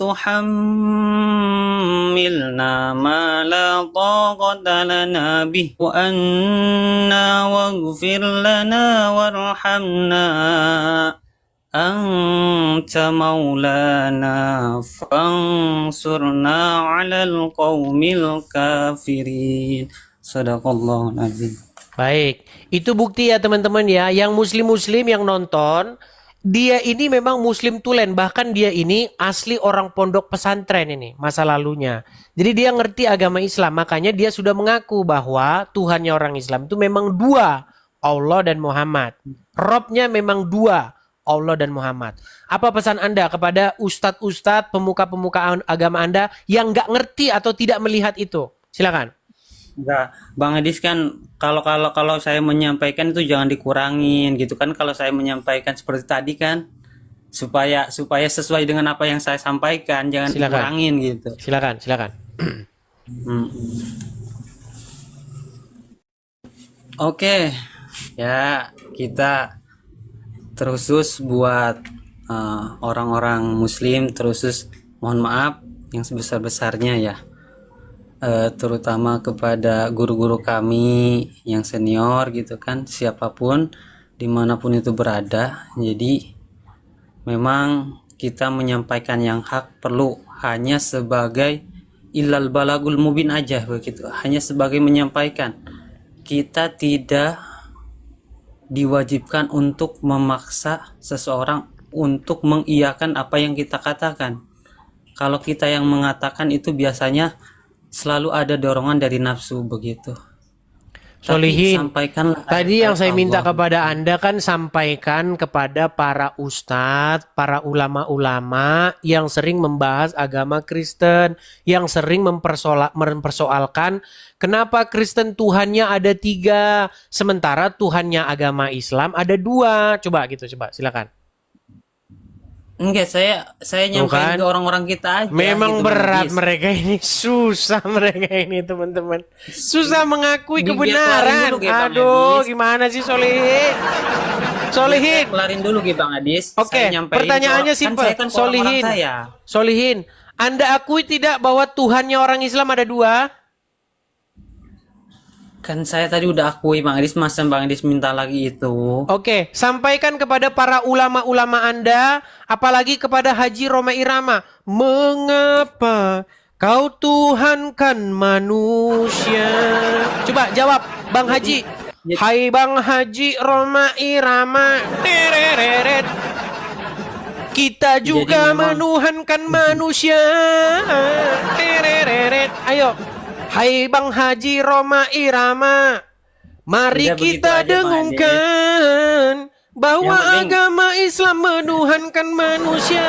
تحملنا ما لا طاقة لنا به وأنا واغفر لنا وارحمنا أنت مولانا فانصرنا على القوم الكافرين صدق الله العظيم. Baik. Itu bukti ya teman-teman ya. Yang muslim-muslim yang nonton. Dia ini memang muslim tulen. Bahkan dia ini asli orang pondok pesantren ini. Masa lalunya. Jadi dia ngerti agama Islam. Makanya dia sudah mengaku bahwa Tuhannya orang Islam itu memang dua. Allah dan Muhammad. Robnya memang dua. Allah dan Muhammad. Apa pesan Anda kepada ustadz-ustadz, pemuka-pemuka agama Anda yang nggak ngerti atau tidak melihat itu? Silakan. Enggak, Bang Edis kan kalau saya menyampaikan itu jangan dikurangin gitu kan, kalau saya menyampaikan seperti tadi kan supaya sesuai dengan apa yang saya sampaikan, jangan Silakan. dikurangin gitu. Silakan. Hmm. Oke, ya kita terusus buat orang-orang Muslim, terusus mohon maaf yang sebesar-besarnya ya, terutama kepada guru-guru kami yang senior gitu kan, siapapun dimanapun itu berada. Jadi memang kita menyampaikan yang hak perlu hanya sebagai ilal balagul mubin aja begitu, hanya sebagai menyampaikan. Kita tidak diwajibkan untuk memaksa seseorang untuk mengiyakan apa yang kita katakan. Kalau kita yang mengatakan itu biasanya selalu ada dorongan dari nafsu begitu. Solihin, Sampaikanlah tadi yang ayat-ayat saya minta Allah. kepada Anda kan sampaikan kepada para ustadz, para ulama-ulama yang sering membahas agama Kristen, yang sering mempersoalkan kenapa Kristen Tuhannya ada 3, sementara Tuhannya agama Islam ada 2. Coba silakan. Enggak, saya nyampein kan? ke orang-orang kita aja. Memang gitu, Bang berat Idris. mereka ini, susah mereka ini teman-teman. Susah mengakui Biar kelarin kebenaran. dulu, Bang Aduh, Adis. gimana sih Solihin? Solihin. Kelarin dulu gitu Bang Adis. Oke, Saya nyampein pertanyaannya ke- simpel. kan saya kan ke orang-orang Solihin. saya. Solihin, Anda akui tidak bahwa Tuhannya orang Islam ada 2? Kan saya tadi udah akui Bang Adis, masa Bang Adis minta lagi itu. Oke, sampaikan kepada para ulama-ulama Anda, apalagi kepada Haji Roma Irama. Mengapa kau Tuhankan manusia? Coba jawab, Bang Haji. Hai Bang Haji Roma Irama. Tereret. Kita juga memang- menuhankan manusia. Tereret. Ayo. Hai Bang Haji Roma Irama. Mari Udah begitu kita aja, Bang dengungkan bahwa Yang penting- agama Islam menuhankan manusia,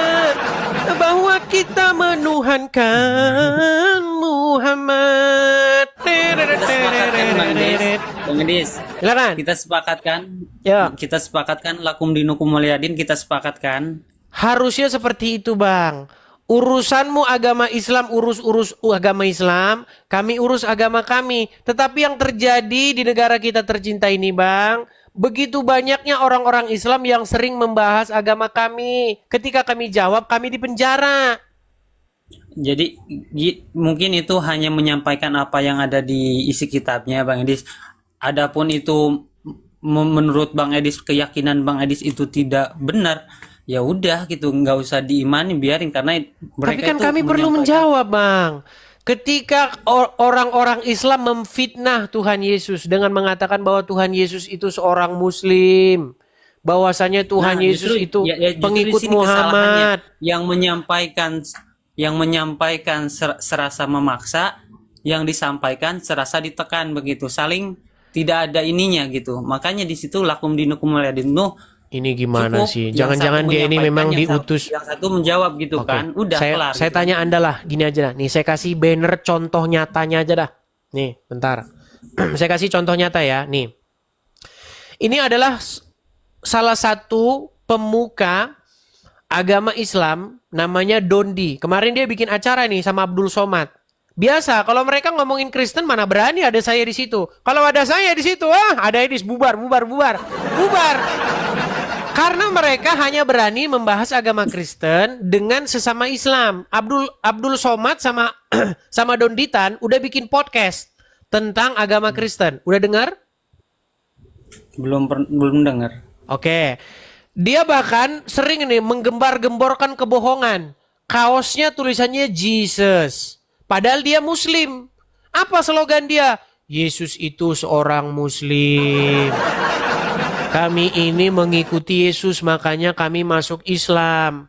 bahwa kita menuhankan Muhammad. Kita sepakatkan Bang Adis. Bang Adis, Silakan. kita sepakatkan. Ya. Kita sepakatkan lakum dinukum waliyadin, kita sepakatkan. Harusnya seperti itu, Bang. Urusanmu agama Islam, urus agama Islam, kami urus agama kami. Tetapi yang terjadi di negara kita tercinta ini, Bang, begitu banyaknya orang-orang Islam yang sering membahas agama kami. Ketika kami jawab, kami dipenjara. Jadi mungkin itu hanya menyampaikan apa yang ada di isi kitabnya Bang Edis. Adapun itu menurut Bang Edis, keyakinan Bang Edis itu tidak benar, ya udah gitu, nggak usah diimani, biarin, karena Tapi mereka kan itu kami perlu menyampaikan- menjawab, Bang. Ketika orang-orang Islam memfitnah Tuhan Yesus dengan mengatakan bahwa Tuhan Yesus itu seorang Muslim, bahwasanya Tuhan Nah, Yesus justru- itu justru pengikut di sini kesalahannya. Muhammad. yang menyampaikan serasa memaksa, yang disampaikan serasa ditekan begitu, saling tidak ada ininya gitu. Makanya di situ lakum dinukum waliyadin. Ini gimana Cukup, sih? yang Jangan-jangan satu dia ini menyampaikan, memang yang diutus. yang satu menjawab gitu Oke. kan. Udah kelar. Saya gitu. tanya Anda lah, gini aja dah. Nih saya kasih banner contoh nyatanya aja dah. Nih, bentar. Saya kasih contoh nyata ya. Nih. Ini adalah salah satu pemuka agama Islam, namanya Dondi. Kemarin dia bikin acara nih sama Abdul Somad. Biasa kalau mereka ngomongin Kristen, mana berani ada saya di situ. Kalau ada saya di situ, ada Edis, bubar. Karena mereka hanya berani membahas agama Kristen dengan sesama Islam. Abdul Somad sama sama Donditan udah bikin podcast tentang agama Kristen. Udah dengar? Belum dengar. Oke. Dia bahkan sering nih menggembar-gemborkan kebohongan. Kaosnya tulisannya Jesus. Padahal dia Muslim. Apa slogan dia? Yesus itu seorang Muslim. Kami ini mengikuti Yesus, makanya kami masuk Islam.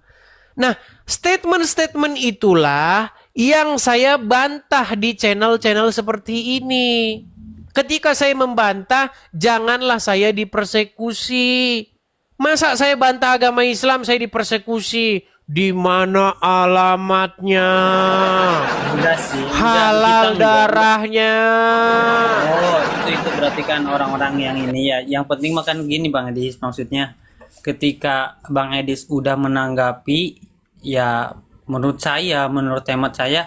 Nah, statement-statement itulah yang saya bantah di channel-channel seperti ini. Ketika saya membantah, janganlah saya dipersekusi. Masa saya bantah agama Islam, saya dipersekusi? Di mana alamatnya? Enggak sih. Enggak, Halal kita enggak. darahnya. Oh, itu berarti kan orang-orang yang ini ya. Yang penting makan gini Bang Edis, maksudnya ketika Bang Edis udah menanggapi, ya menurut saya, menurut hemat saya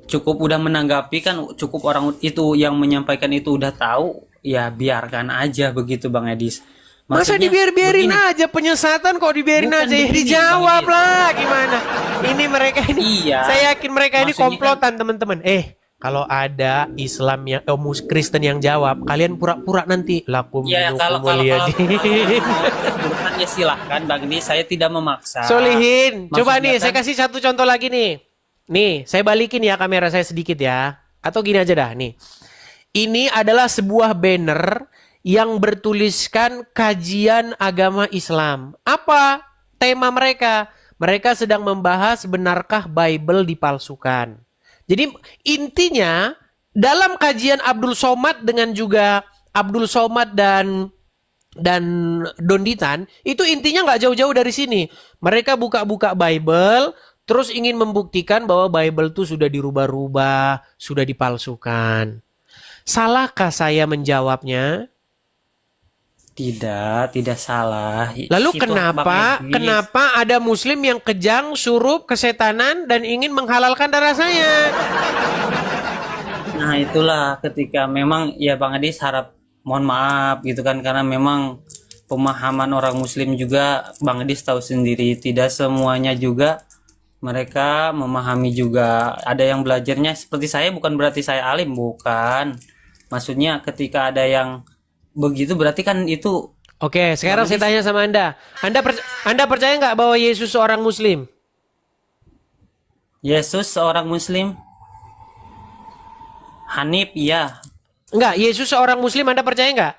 cukup udah menanggapi kan, cukup orang itu yang menyampaikan itu udah tahu, ya biarkan aja begitu Bang Edis. Masa Maksudnya dibiarin begini, aja penyesatan kok dibiarin Bukan aja ya begini, dijawab Bang Edi. lah gimana? Ini mereka ini. Iya. Saya yakin mereka ini Maksudnya komplotan teman-teman. Kalau ada Islam yang Kristen yang jawab, kalian pura-pura nanti lakum ya dinukum kalau waliyadin. menurut ya silahkan Bang Edis, saya tidak memaksa. Solihin, coba Maksudnya nih kan- saya kasih satu contoh lagi nih. Nih, saya balikin ya kamera saya sedikit ya. Atau gini aja dah nih. Ini adalah sebuah banner yang bertuliskan kajian agama Islam. Apa tema mereka? Mereka sedang membahas benarkah Bible dipalsukan. Jadi intinya dalam kajian Abdul Somad dengan juga Abdul Somad dan Donditan itu intinya nggak jauh-jauh dari sini. Mereka buka-buka Bible terus ingin membuktikan bahwa Bible itu sudah dirubah-rubah, sudah dipalsukan. Salahkah saya menjawabnya? Tidak salah. Lalu Itu kenapa Bang Edis. kenapa ada muslim yang kejang, surup, kesetanan dan ingin menghalalkan darah saya? Nah itulah ketika memang ya Bang Edis harap mohon maaf gitu kan, karena memang pemahaman orang muslim juga Bang Edis tahu sendiri tidak semuanya juga mereka memahami juga. Ada yang belajarnya seperti saya, bukan berarti saya alim, bukan. Maksudnya ketika ada yang begitu berarti kan itu. Oke, sekarang saya tanya sama Anda. Anda percaya nggak bahwa Yesus seorang muslim? Yesus seorang muslim. Hanif, iya. Enggak, Yesus seorang muslim Anda percaya nggak?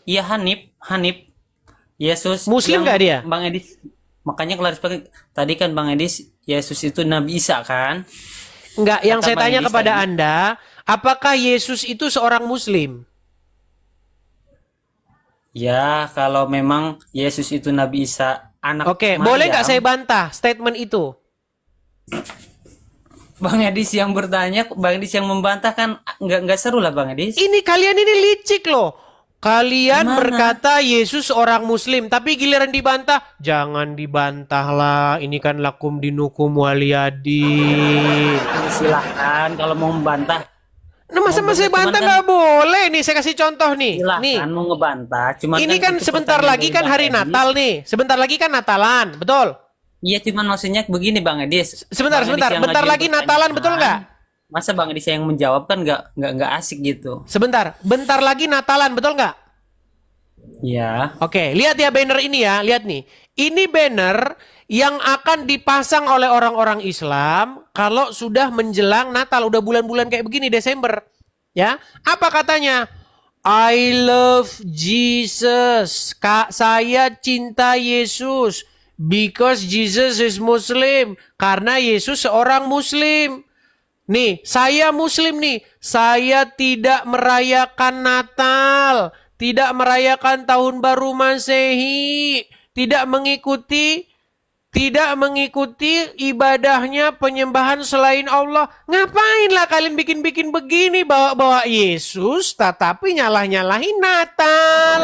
Iya Hanif. Yesus Muslim yang nggak dia? Bang Edis. Makanya klarifikasi tadi kan Bang Edis, Yesus itu Nabi Isa kan? Enggak, yang Kata saya Bang tanya Edis kepada tadi. Anda, apakah Yesus itu seorang muslim? Ya, kalau memang Yesus itu Nabi Isa anak Oke, Maryam, boleh nggak saya bantah statement itu? Bang Edis yang bertanya, Bang Edis yang membantah kan nggak seru lah Bang Edis. Ini kalian ini licik loh. Kalian Gimana? berkata Yesus seorang muslim, tapi giliran dibantah, jangan dibantahlah. Ini kan lakum dinukum waliyadin. Silahkan kalau mau membantah. Nah, masa saya Cuman bantah kan- nggak boleh nih? Saya kasih contoh nih. Silahkan Nih, mau ngebantah. Cuman ini kan itu sebentar pertanyaan lagi dari kan Bang hari Edis. Natal nih. Sebentar lagi kan Natalan, betul? Iya, cuman maksudnya begini Bang Edis. Sebentar, Bang Edis yang bentar ngajuin lagi Natalan, betul nggak? Masa Bang Edis yang menjawab kan nggak asik gitu. Sebentar, bentar lagi Natalan, betul nggak? Iya. Oke, lihat ya banner ini ya, lihat nih. Ini banner yang akan dipasang oleh orang-orang Islam kalau sudah menjelang Natal, udah bulan-bulan kayak begini Desember. Ya, apa katanya? I love Jesus. Kak, saya cinta Yesus because Jesus is Muslim. Karena Yesus seorang Muslim. Nih, saya Muslim nih. Saya tidak merayakan Natal, tidak merayakan Tahun Baru Masehi, tidak mengikuti ibadahnya penyembahan selain Allah. Ngapainlah kalian bikin-bikin begini, bawa-bawa Yesus tetapi nyalah-nyalahin Natal.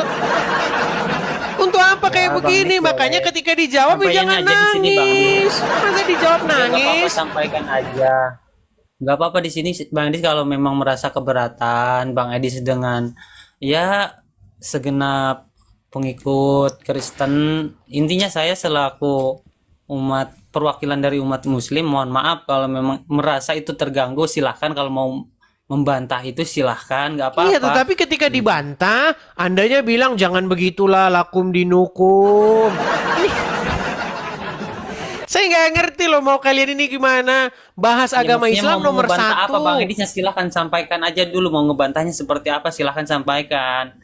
Untuk apa kayak Bang begini? Dik, Makanya ketika dijawab sampaikan jangan aja di sini, Bang nangis. Masa dijawab Ya, nggak apa-apa, nangis? sampaikan aja. Nggak apa-apa di sini Bang Edis kalau memang merasa keberatan Bang Edis dengan ya segenap pengikut Kristen. Intinya saya selaku perwakilan dari umat muslim, mohon maaf kalau memang merasa itu terganggu. Silahkan kalau mau membantah itu silahkan, nggak apa-apa. Iya, tetapi ketika dibantah, andanya bilang jangan begitulah lakum dinukum. Saya nggak ngerti loh mau kalian ini gimana bahas Ya, agama maksudnya Islam mau nomor ngebantah satu. apa Bang Edisnya, silahkan sampaikan aja dulu, mau ngebantahnya seperti apa silahkan sampaikan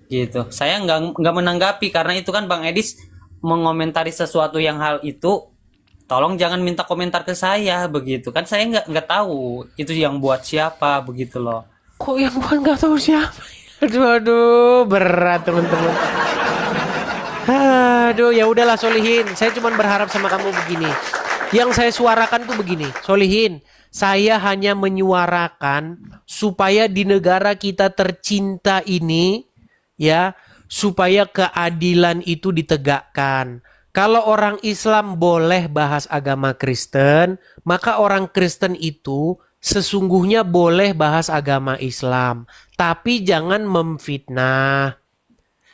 gitu. Saya nggak menanggapi karena itu kan Bang Edis mengomentari sesuatu yang hal itu, tolong jangan minta komentar ke saya begitu kan, saya nggak tahu itu yang buat siapa begitu loh. Kok yang bukan nggak tahu siapa? Aduh, berat teman-teman. Aduh, ya udahlah Solihin. Saya cuma berharap sama kamu begini. Yang saya suarakan tuh begini, Solihin. Saya hanya menyuarakan supaya di negara kita tercinta ini, ya, supaya keadilan itu ditegakkan. Kalau orang Islam boleh bahas agama Kristen, maka orang Kristen itu sesungguhnya boleh bahas agama Islam. Tapi jangan memfitnah.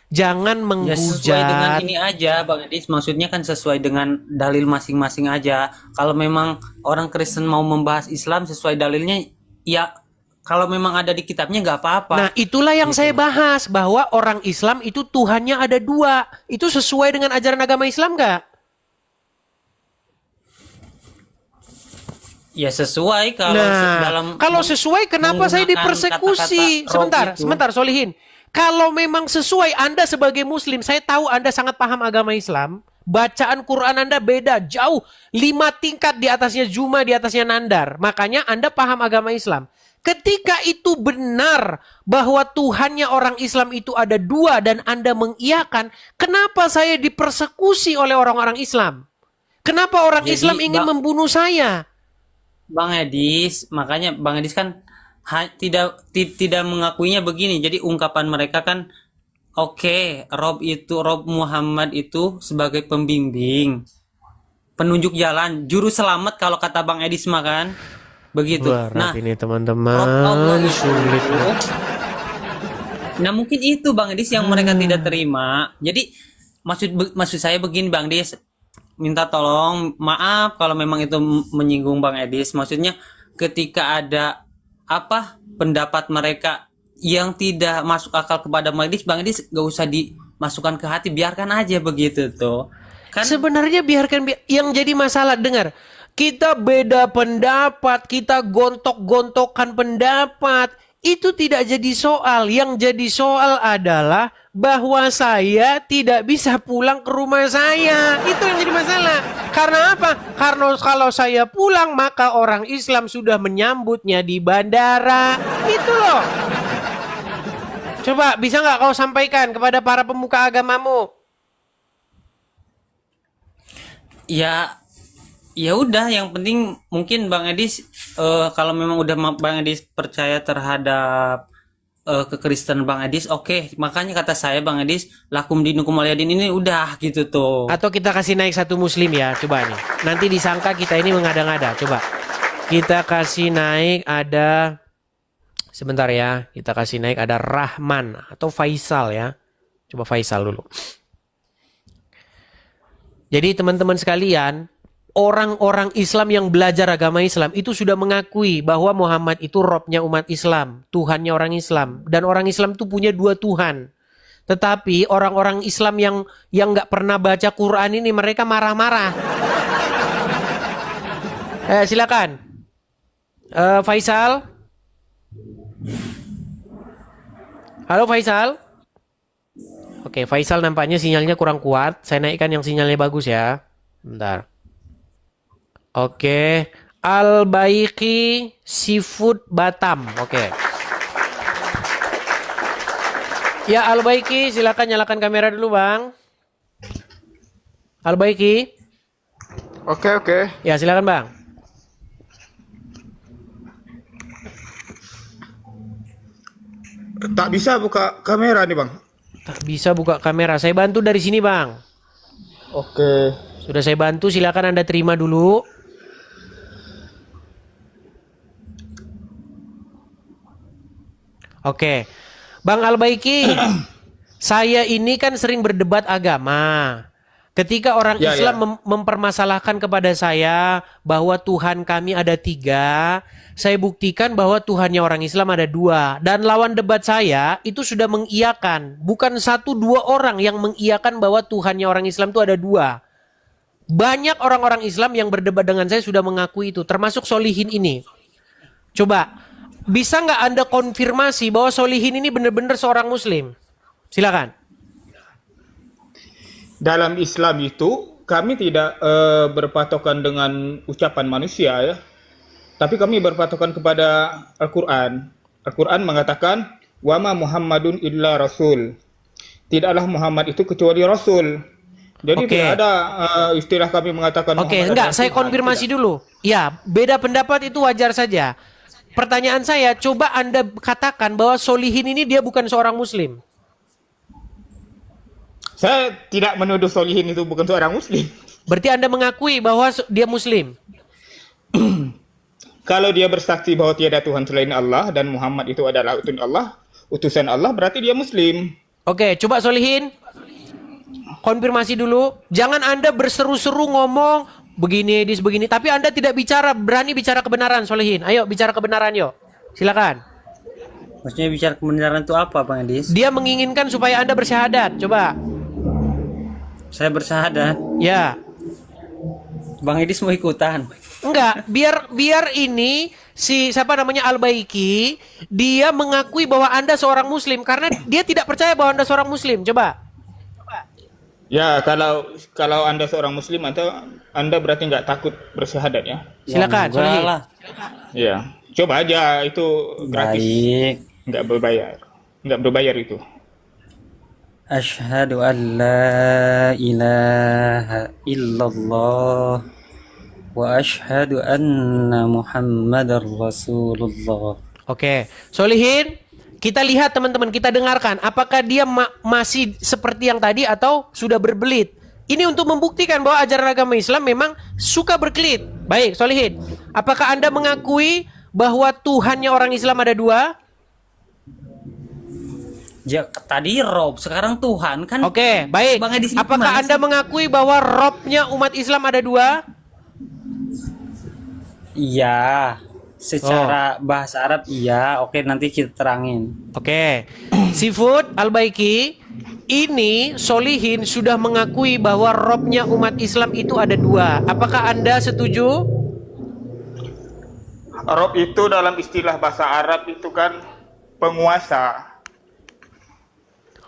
Jangan Ya sesuai dengan menghujat. ini aja Bang Edis, maksudnya kan sesuai dengan dalil masing-masing aja. Kalau memang orang Kristen mau membahas Islam sesuai dalilnya, ya kalau memang ada di kitabnya nggak apa-apa. Nah, itulah yang saya bahas, bahwa orang Islam itu Tuhannya ada dua. Itu sesuai dengan ajaran agama Islam nggak? Ya sesuai kalau dalam kalau sesuai, kenapa saya menggunakan dipersekusi? kata-kata roh itu. Sebentar, Solihin. Kalau memang sesuai, Anda sebagai Muslim, saya tahu Anda sangat paham agama Islam. Bacaan Quran Anda beda, jauh. 5 tingkat di atasnya Juma, di atasnya Nandar. Makanya Anda paham agama Islam. Ketika itu benar bahwa Tuhannya orang Islam itu ada dua dan Anda mengiyakan, kenapa saya dipersekusi oleh orang-orang Islam? Kenapa orang Jadi, Islam ingin membunuh saya? Bang Edis, makanya Bang Edis kan tidak mengakuinya begini. Jadi ungkapan mereka kan oke, Rob Muhammad itu sebagai pembimbing, penunjuk jalan, juru selamat kalau kata Bang Edis mah kan. Begitu. Berat ini Rob Allah teman-teman, itu, sulit. nah mungkin itu Bang Edis yang mereka tidak terima. Jadi maksud saya begini Bang Edis, minta tolong maaf kalau memang itu menyinggung Bang Edis. Maksudnya ketika ada pendapat mereka yang tidak masuk akal kepada Bang Edis gak usah dimasukkan ke hati, biarkan aja begitu tuh. Kan Sebenarnya biarkan yang jadi masalah, dengar. Kita beda pendapat, kita gontok-gontokan pendapat. Itu tidak jadi soal. Yang jadi soal adalah bahwa saya tidak bisa pulang ke rumah saya. Itu yang jadi masalah. Karena apa? Karena kalau saya pulang, maka orang Islam sudah menyambutnya di bandara. Itu loh. Coba, bisa nggak kau sampaikan kepada para pemuka agamamu? ya udah, yang penting mungkin Bang Edis kalau memang udah Bang Edis percaya terhadap kekristenan Bang Edis, oke. Makanya kata saya Bang Edis, lakum dinukum waliyadin ini udah gitu tuh. Atau kita kasih naik satu muslim ya, coba nih. Nanti disangka kita ini mengada-ngada, coba. Kita kasih naik ada, sebentar ya, kita kasih naik ada Rahman atau Faisal ya. Coba Faisal dulu. Jadi teman-teman sekalian, orang-orang Islam yang belajar agama Islam itu sudah mengakui bahwa Muhammad itu Robnya umat Islam, Tuhannya orang Islam, dan orang Islam itu punya dua Tuhan. Tetapi orang-orang Islam yang nggak pernah baca Quran ini, mereka marah-marah. Silakan, Faisal. Halo Faisal. Oke, Faisal nampaknya sinyalnya kurang kuat. Saya naikkan yang sinyalnya bagus ya. Bentar. Oke, Al-Baiki Seafood Batam. Oke. Ya Al-Baiki, silakan nyalakan kamera dulu Bang. Al-Baiki. Oke. Ya silakan Bang. Tak bisa buka kamera nih, Bang. Tak bisa buka kamera. Saya bantu dari sini Bang. Oke. Sudah saya bantu, silakan Anda terima dulu. Oke, Bang Al-Baiki, saya ini kan sering berdebat agama. Ketika orang Islam mempermasalahkan kepada saya bahwa Tuhan kami ada 3, saya buktikan bahwa Tuhannya orang Islam ada 2. Dan lawan debat saya itu sudah mengiyakan. Bukan 1-2 orang yang mengiyakan bahwa Tuhannya orang Islam itu ada 2. Banyak orang-orang Islam yang berdebat dengan saya sudah mengakui itu, termasuk Solihin ini. Coba, bisa nggak Anda konfirmasi bahwa Solihin ini benar-benar seorang Muslim? Silakan. Dalam Islam itu kami tidak berpatokan dengan ucapan manusia ya. Tapi kami berpatokan kepada Al-Quran. Al-Quran mengatakan, "Wa ma Muhammadun illa rasul." Tidaklah Muhammad itu kecuali rasul. Jadi Oke. tidak ada istilah kami mengatakan Oke, Muhammad enggak, adalah saya Tuhan. konfirmasi Tidak. dulu. Ya, beda pendapat itu wajar saja. Pertanyaan saya, coba Anda katakan bahwa Solihin ini dia bukan seorang muslim. Saya tidak menuduh Solihin itu bukan seorang muslim. Berarti Anda mengakui bahwa dia muslim. Kalau dia bersaksi bahwa tiada Tuhan selain Allah dan Muhammad itu adalah utusan Allah, berarti dia muslim. Oke, coba Solihin. Konfirmasi dulu. Jangan Anda berseru-seru ngomong begini, begini. Tapi Anda tidak berani bicara kebenaran, Solihin. Ayo, bicara kebenaran, yuk. Silakan. Maksudnya bicara kebenaran itu apa, Bang Edis? Dia menginginkan supaya Anda bersyahadat. Coba. Saya bersyahadat. Ya. Bang Edis mau ikutan. Enggak, biar ini si siapa namanya Al-Baiki, dia mengakui bahwa Anda seorang muslim karena dia tidak percaya bahwa Anda seorang muslim. Coba. Ya, kalau Anda seorang muslim atau Anda berarti nggak takut bersyahadat ya? Silakan, Enggak Solihin. lah. Ya, coba aja itu gratis, Baik. nggak berbayar itu. Asyhadu an la ilaha illallah wa asyhadu anna Muhammadar Rasulullah. Oke, Solihin, kita lihat teman-teman, kita dengarkan apakah dia masih seperti yang tadi atau sudah berbelit. Ini untuk membuktikan bahwa ajaran agama Islam memang suka berkelit. Baik, Solihin, apakah Anda mengakui bahwa Tuhannya orang Islam ada dua? Ya, tadi Rob, sekarang Tuhan kan. Oke, baik. Bang Edis, Apakah gimana Anda sih? mengakui bahwa Robnya umat Islam ada dua? Iya. Secara bahasa Arab iya. Oke, nanti kita terangin. Oke, Seafood Al-Baiki, ini Solihin sudah mengakui bahwa Robnya umat Islam itu ada dua. Apakah Anda setuju? Rob itu dalam istilah bahasa Arab itu kan penguasa.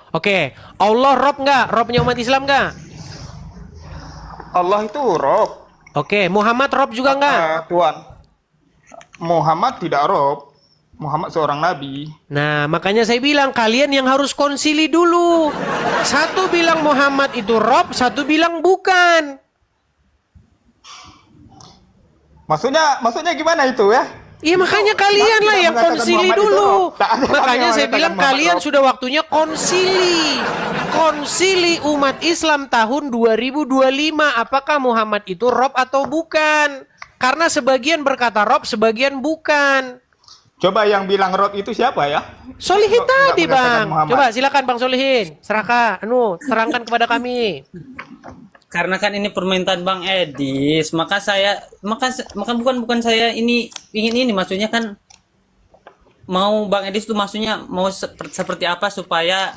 Oke, Allah Rob nggak? Robnya umat Islam nggak? Allah itu Rob. Oke, Muhammad Rob juga nggak? Tuhan. Muhammad tidak Rob. Muhammad seorang nabi. Nah, makanya saya bilang kalian yang harus konsili dulu. Satu bilang Muhammad itu Rob, satu bilang bukan. Maksudnya gimana itu ya? Iya makanya kalian lah yang konsili dulu. Makanya saya bilang kalian sudah waktunya konsili. Konsili umat Islam tahun 2025. Apakah Muhammad itu Rob atau bukan? Karena sebagian berkata Rob, sebagian bukan. Coba yang bilang Rob itu siapa ya? Solihin Nggak tadi mengatakan bang. Muhammad. Coba silakan bang Solihin. Serahkan, terangkan kepada kami. Karena kan ini permintaan Bang Edis, maka bukan saya ini ingin ini, maksudnya kan mau Bang Edis tuh maksudnya mau seperti apa supaya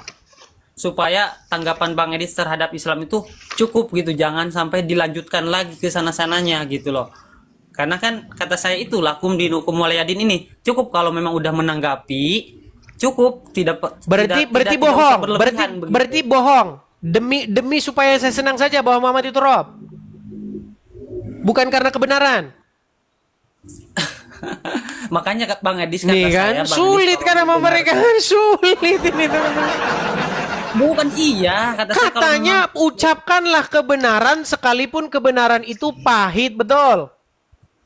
tanggapan Bang Edis terhadap Islam itu cukup gitu, jangan sampai dilanjutkan lagi ke sana-sananya gitu loh. Karena kan kata saya itu lakum dinukum waliyadin ini cukup kalau memang udah menanggapi, cukup Berarti tidak bohong. usah berlebihan begitu. Berarti bohong. Demi supaya saya senang saja bahwa Muhammad itu Rob. Bukan karena kebenaran. Makanya Bang Edis kata Nih saya kan Bang sulit Edis, kan sama tolong mereka. Sulit ini teman-teman. bukan iya kata saya kalau Katanya ucapkanlah kebenaran sekalipun kebenaran itu pahit, betul.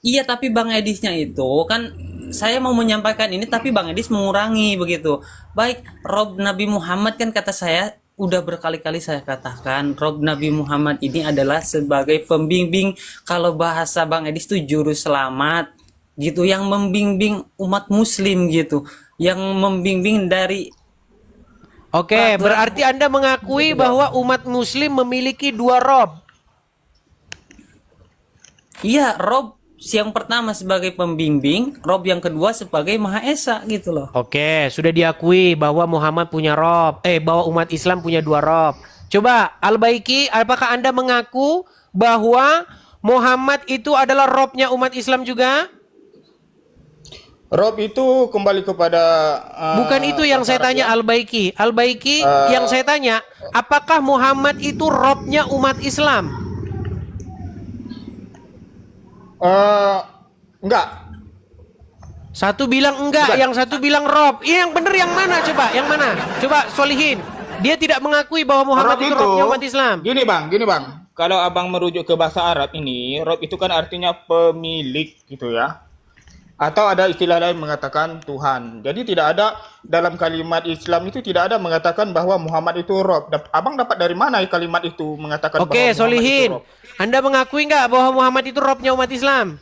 iya, tapi Bang Edisnya itu kan saya mau menyampaikan ini tapi Bang Edis mengurangi begitu. Baik, Rob Nabi Muhammad kan kata saya udah berkali-kali saya katakan Rob Nabi Muhammad ini adalah sebagai pembimbing, kalau bahasa Bang Edis itu juru selamat gitu, yang membimbing umat muslim gitu, yang membimbing dari. Oke, berarti Anda mengakui bahwa umat muslim memiliki dua Rob. Iya, Rob yang pertama sebagai pembimbing, Rob yang kedua sebagai Maha Esa gitu loh. Oke, sudah diakui bahwa Muhammad punya Rob. Bahwa umat Islam punya dua Rob. Coba Al-Baiki, apakah Anda mengaku bahwa Muhammad itu adalah Robnya umat Islam juga? Rob itu kembali kepada Bukan itu yang saya tanya Al-Baiki. Al-Baiki yang saya tanya, apakah Muhammad itu Robnya umat Islam? Enggak. Satu bilang enggak, Bukan. yang satu bilang Rob. Yang bener yang mana coba? Yang mana? Coba Solihin. Dia tidak mengakui bahwa Muhammad Rob itu robnya umat Islam. Gini bang. Kalau abang merujuk ke bahasa Arab ini, Rob itu kan artinya pemilik gitu ya. Atau ada istilah lain mengatakan Tuhan. Jadi tidak ada dalam kalimat Islam itu tidak ada mengatakan bahwa Muhammad itu Rob. Abang dapat dari mana kalimat itu mengatakan bahwa Oke, Muhammad itu Solihin. Rob? Anda mengakui nggak bahwa Muhammad itu robnya umat Islam?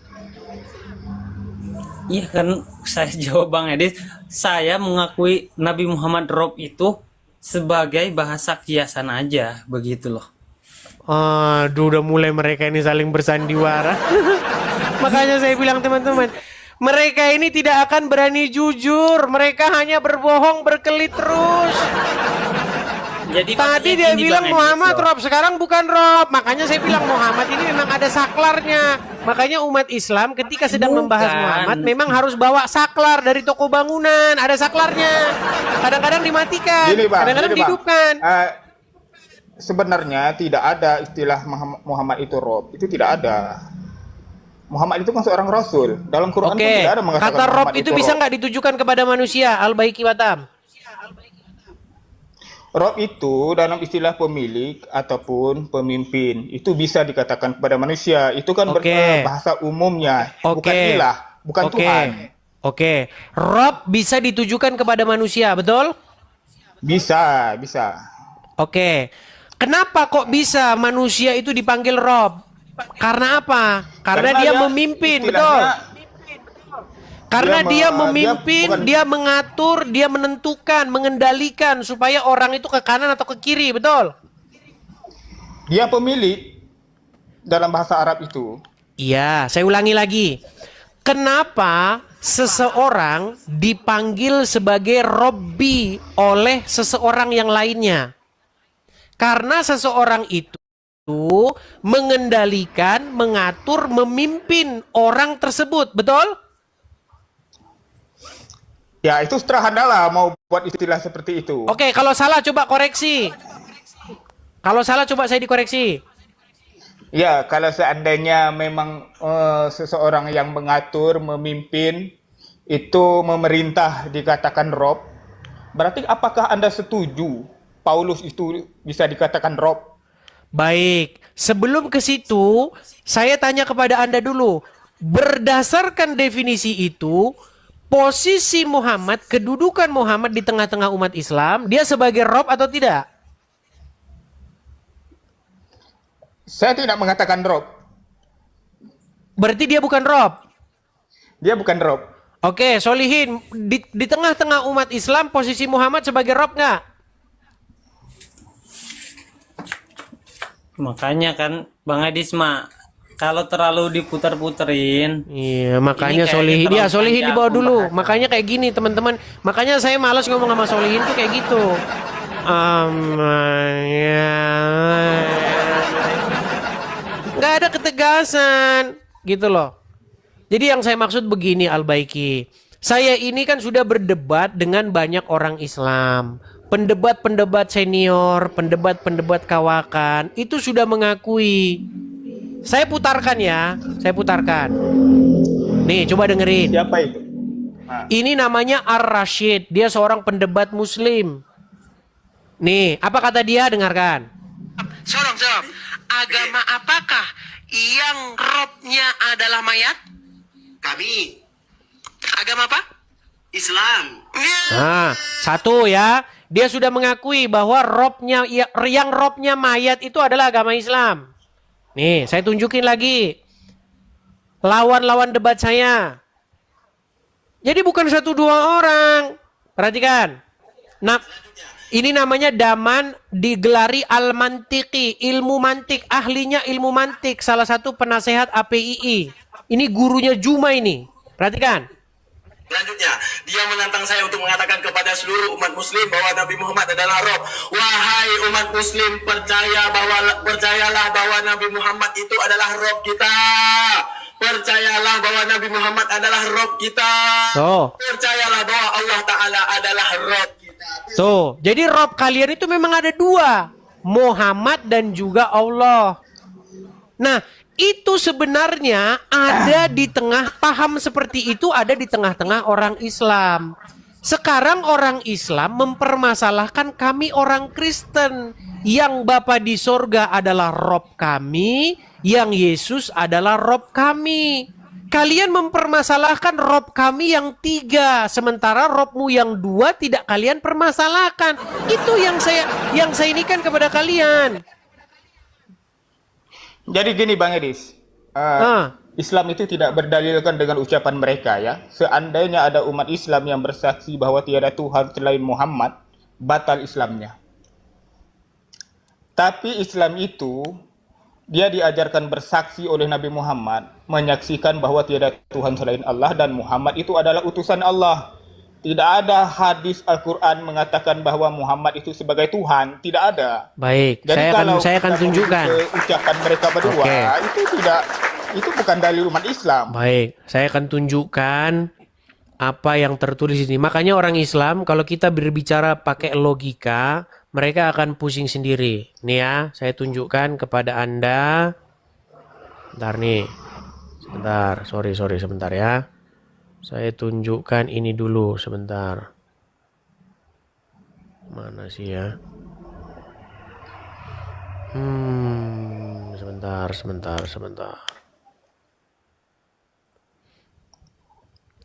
Iya kan, saya jawab Bang Edis, saya mengakui Nabi Muhammad Rob itu sebagai bahasa kiasan aja, begitu loh. Aduh, udah mulai mereka ini saling bersandiwara. Makanya saya bilang teman-teman, mereka ini tidak akan berani jujur. Mereka hanya berbohong, berkelit terus. Jadi Tadi maksudnya dia gini, bilang Bang Edis, Muhammad loh. Rob, sekarang bukan Rob. Makanya saya bilang Muhammad ini memang ada saklarnya. Makanya umat Islam ketika sedang membahas Bukan. Muhammad memang harus bawa saklar dari toko bangunan. Ada saklarnya. Kadang-kadang dimatikan, Gini bang, kadang-kadang gini, Bang. dihidupkan. Sebenarnya tidak ada istilah Muhammad itu Rob. Itu tidak ada. Muhammad itu kan seorang Rasul. Dalam Quran pun Oke, tidak ada mengatakan kata Rob Muhammad itu bisa Rob. nggak ditujukan kepada manusia? Al-Baiki Batam. Rob itu dalam istilah pemilik ataupun pemimpin itu bisa dikatakan kepada manusia. Itu kan Oke. bahasa umumnya, bukan Oke. ilah, bukan Tuhan. Oke. Rob bisa ditujukan kepada manusia, betul? Bisa. Oke. Kenapa kok bisa manusia itu dipanggil Rob? Karena apa? Karena dia memimpin, betul? istilahnya Karena dia memimpin, bukan- dia mengatur, dia menentukan, mengendalikan supaya orang itu ke kanan atau ke kiri, betul? Dia pemilik dalam bahasa Arab itu. Iya, saya ulangi lagi. Kenapa seseorang dipanggil sebagai Robbi oleh seseorang yang lainnya? Karena seseorang itu mengendalikan, mengatur, memimpin orang tersebut, betul? Ya itu setelah Anda lah mau buat istilah seperti itu. Oke, kalau salah coba koreksi. Kalau salah coba saya dikoreksi. Ya, kalau seandainya memang seseorang yang mengatur, memimpin, itu memerintah dikatakan Rob, berarti apakah Anda setuju Paulus itu bisa dikatakan Rob? Baik, sebelum ke situ, saya tanya kepada Anda dulu. Berdasarkan definisi itu, posisi Muhammad, kedudukan Muhammad di tengah-tengah umat Islam, dia sebagai Rob atau tidak? Saya tidak mengatakan Rob. Berarti dia bukan Rob. Dia bukan Rob. Oke, Solihin, di tengah-tengah umat Islam, posisi Muhammad sebagai Rob nggak? Makanya kan Bang Edis kalau terlalu diputar-puterin. Iya, makanya Ini kayaknya Solihin. terlalu Ya, Solihin panjang dibawa dulu. pembahasan. Makanya kayak gini, teman-teman. Makanya saya malas ngomong sama Solihin tuh kayak gitu. Nggak ada ketegasan, gitu loh. Jadi yang saya maksud begini, Al-Baiki. Saya ini kan sudah berdebat dengan banyak orang Islam. Pendebat-pendebat senior, pendebat-pendebat kawakan, itu sudah mengakui. Saya putarkan ya, saya putarkan. Nih, coba dengerin. Siapa itu? Ini namanya Ar-Rashid. Dia seorang pendebat muslim. Nih, apa kata dia? Dengarkan. Sorong. Agama apakah yang robnya adalah mayat? Kami Agama apa? Islam. Nah, satu ya. Dia sudah mengakui bahwa yang robnya mayat itu adalah agama Islam. Nih, saya tunjukin lagi. Lawan-lawan debat saya. Jadi bukan 1-2 orang. Perhatikan. Nah, ini namanya Daman digelari Al-Mantiki, ilmu mantik, ahlinya ilmu mantik, salah satu penasehat APII. Ini gurunya Juma ini. Perhatikan. Selanjutnya, dia menantang saya untuk mengatakan kepada seluruh umat muslim bahwa Nabi Muhammad adalah Rob. Wahai umat muslim, percayalah bahwa Nabi Muhammad itu adalah Rob kita. Percayalah bahwa Nabi Muhammad adalah Rob kita. Tuh. Percayalah bahwa Allah Ta'ala adalah Rob kita. Tuh, jadi Rob kalian itu memang ada 2. Muhammad dan juga Allah. Nah, itu sebenarnya ada di tengah, paham seperti itu ada di tengah-tengah orang Islam. Sekarang orang Islam mempermasalahkan kami orang Kristen. Yang Bapa di sorga adalah Rob kami, yang Yesus adalah Rob kami. Kalian mempermasalahkan Rob kami yang 3, sementara Robmu yang 2 tidak kalian permasalahkan. Itu yang saya inikan kepada kalian. Jadi gini Bang Edis, Islam itu tidak berdalilkan dengan ucapan mereka ya. Seandainya ada umat Islam yang bersaksi bahwa tiada Tuhan selain Muhammad, batal Islamnya. Tapi Islam itu, dia diajarkan bersaksi oleh Nabi Muhammad, menyaksikan bahwa tiada Tuhan selain Allah dan Muhammad itu adalah utusan Allah. Tidak ada hadis Al-Quran mengatakan bahwa Muhammad itu sebagai Tuhan, tidak ada. Baik, Jadi saya akan tunjukkan. Ucapan mereka berdua itu bukan dalil umat Islam. Baik, saya akan tunjukkan apa yang tertulis di sini. Makanya orang Islam kalau kita berbicara pakai logika, mereka akan pusing sendiri. Nih ya, saya tunjukkan kepada Anda. Bentar nih. Sebentar, sorry sebentar ya. Saya tunjukkan ini dulu sebentar. Mana sih ya? Sebentar.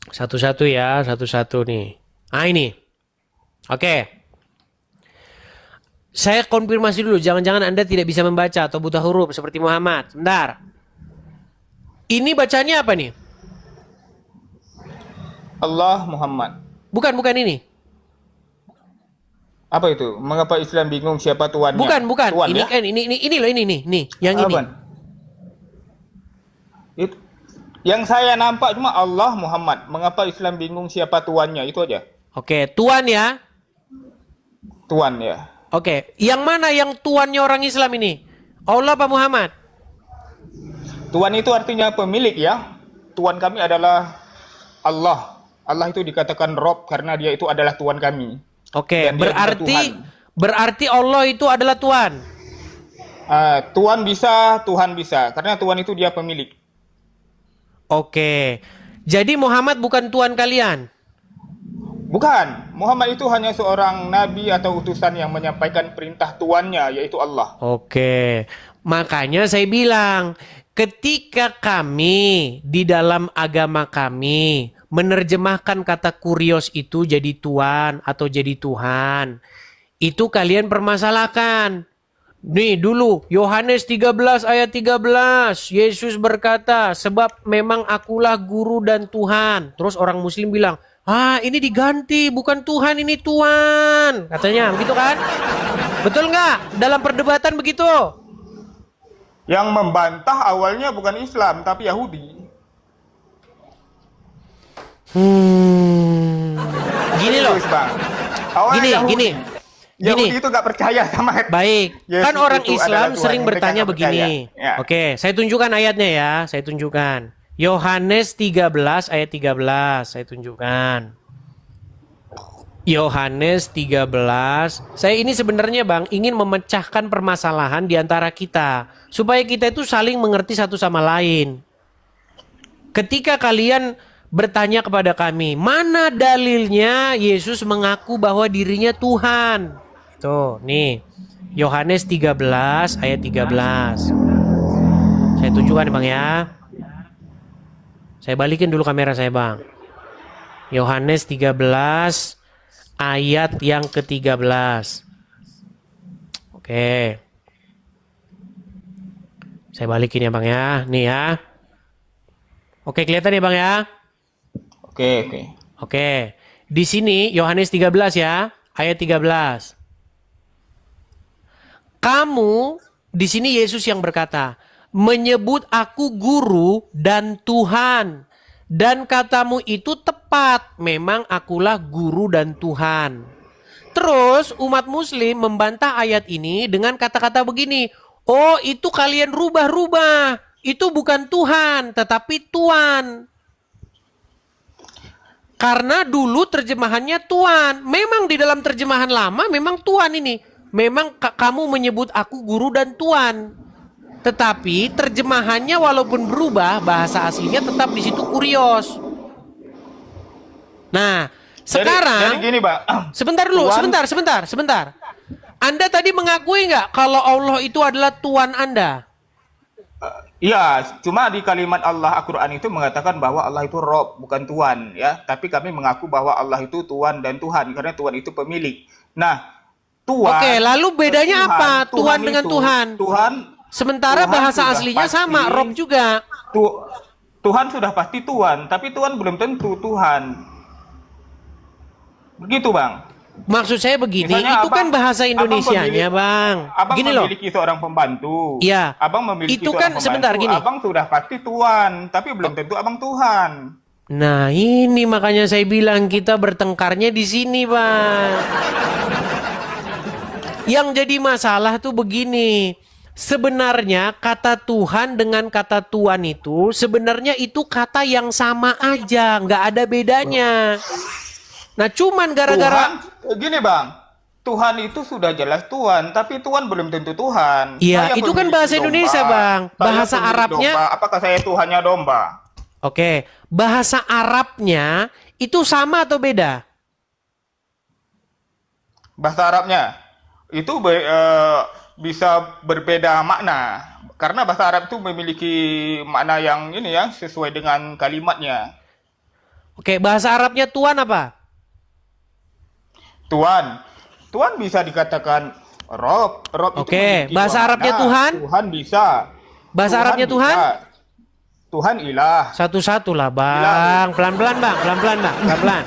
Satu-satu ya, satu-satu nih. Ini. Oke. Saya konfirmasi dulu, jangan-jangan Anda tidak bisa membaca atau buta huruf seperti Muhammad. Sebentar. Ini bacanya apa nih? Allah Muhammad. Bukan ini. Apa itu? Mengapa Islam bingung siapa tuannya? Bukan. Tuan, Ini ya? kan ini loh ini, yang ini. Yang saya nampak cuma Allah Muhammad. Mengapa Islam bingung siapa tuannya? Itu aja. Oke, tuan ya. Tuan ya. Oke, yang mana yang tuannya orang Islam ini? Allah apa Muhammad? Tuan itu artinya pemilik ya. Tuan kami adalah Allah. Allah itu dikatakan Rob karena dia itu adalah Tuan kami. Oke, Dan dia juga Tuhan. berarti Allah itu adalah Tuan. Tuan bisa, Tuhan bisa. Karena Tuan itu dia pemilik. Oke, jadi Muhammad bukan Tuan kalian? Bukan. Muhammad itu hanya seorang nabi atau utusan yang menyampaikan perintah tuannya, yaitu Allah. Oke, makanya saya bilang, ketika kami di dalam agama kami menerjemahkan kata kurios itu jadi Tuan atau jadi Tuhan, itu kalian permasalahkan. Nih dulu, Yohanes 13 ayat 13, Yesus berkata, sebab memang akulah guru dan Tuhan. Terus orang muslim bilang, ini diganti, bukan Tuhan, ini Tuan. Katanya, begitu kan? Betul nggak? Dalam perdebatan begitu. Yang membantah awalnya bukan Islam, tapi Yahudi. Gini loh. Gini. Yahudi itu nggak percaya sama. Baik, Yesus kan orang itu Islam adalah Tuhan. sering Mereka bertanya nggak percaya. begini. Ya. Oke, saya tunjukkan ayatnya ya. Saya tunjukkan. Yohanes 13 ayat 13. Saya tunjukkan. Yohanes 13. Saya ini sebenarnya Bang ingin memecahkan permasalahan di antara kita. Supaya kita itu saling mengerti satu sama lain. Ketika kalian bertanya kepada kami, mana dalilnya Yesus mengaku bahwa dirinya Tuhan? Tuh, nih. Yohanes 13 ayat 13. Saya tunjukkan Bang ya. Saya balikin dulu kamera saya Bang. Yohanes 13 ayat yang ke-13. Oke. Saya balikin ya Bang ya. Nih ya. Oke, kelihatan ya Bang ya? Oke. Di sini Yohanes 13 ya, ayat 13. Kamu, di sini Yesus yang berkata, menyebut aku guru dan Tuhan. Dan katamu itu tepat, memang akulah guru dan Tuhan. Terus umat muslim membantah ayat ini dengan kata-kata begini, oh itu kalian rubah-rubah, itu bukan Tuhan, tetapi Tuan. Karena dulu terjemahannya Tuan. Memang di dalam terjemahan lama memang Tuan ini. Memang kamu menyebut aku guru dan Tuan. Tetapi terjemahannya walaupun berubah, bahasa aslinya tetap di situ kurios. Nah, Sekarang, jadi gini, Bang. sebentar dulu, Tuhan- sebentar. Anda tadi mengakui nggak kalau Allah itu adalah Tuhan Anda? Iya, cuma di kalimat Allah Al-Quran itu mengatakan bahwa Allah itu Rob, bukan Tuhan, ya. Tapi kami mengaku bahwa Allah itu Tuhan dan Tuhan, karena Tuhan itu pemilik. Nah, Tuhan. Oke, lalu bedanya Tuhan, apa? Tuhan dengan itu, Tuhan. Tuhan Sementara bahasa sudah aslinya pasti- sama, Rob juga. Tuhan sudah pasti Tuhan, tapi Tuhan belum tentu Tuhan. Begitu, Bang. Maksud saya begini, Misalnya itu kan bahasa abang Indonesianya, pemilik- Bang. Abang Gini loh. memiliki seorang pembantu. Iya. Abang memiliki Itu seorang kan sebentar, pembantu. gini. Abang sudah pasti Tuhan, tapi belum tentu abang Tuhan. Nah, ini makanya saya bilang kita bertengkarnya di sini, Bang. Yang jadi masalah tuh begini. Sebenarnya kata Tuhan dengan kata Tuhan itu sebenarnya itu kata yang sama aja, nggak ada bedanya. Nah, cuman gara-gara Tuhan, gini, Bang. Tuhan itu sudah jelas Tuhan, tapi Tuhan belum tentu Tuhan. Iya, Saya itu kan pemilik bahasa Indonesia, Bang. Saya Bahasa pemilik Arabnya- domba. Apakah saya Tuhannya domba? Oke, bahasa Arabnya itu sama atau beda? Bahasa Arabnya itu bisa berbeda makna. Karena bahasa Arab itu memiliki makna yang ini ya, sesuai dengan kalimatnya. Oke, bahasa Arabnya Tuhan apa? Tuhan bisa dikatakan Rob. Rob itu Oke, memiliki bahasa dua Arabnya makna. Tuhan? Tuhan bisa. Bahasa Arabnya Tuhan? bisa. Tuhan ilah. Satu-satu lah, Bang. Pelan-pelan, Bang. Pelan-pelan, Bang. Pelan-pelan.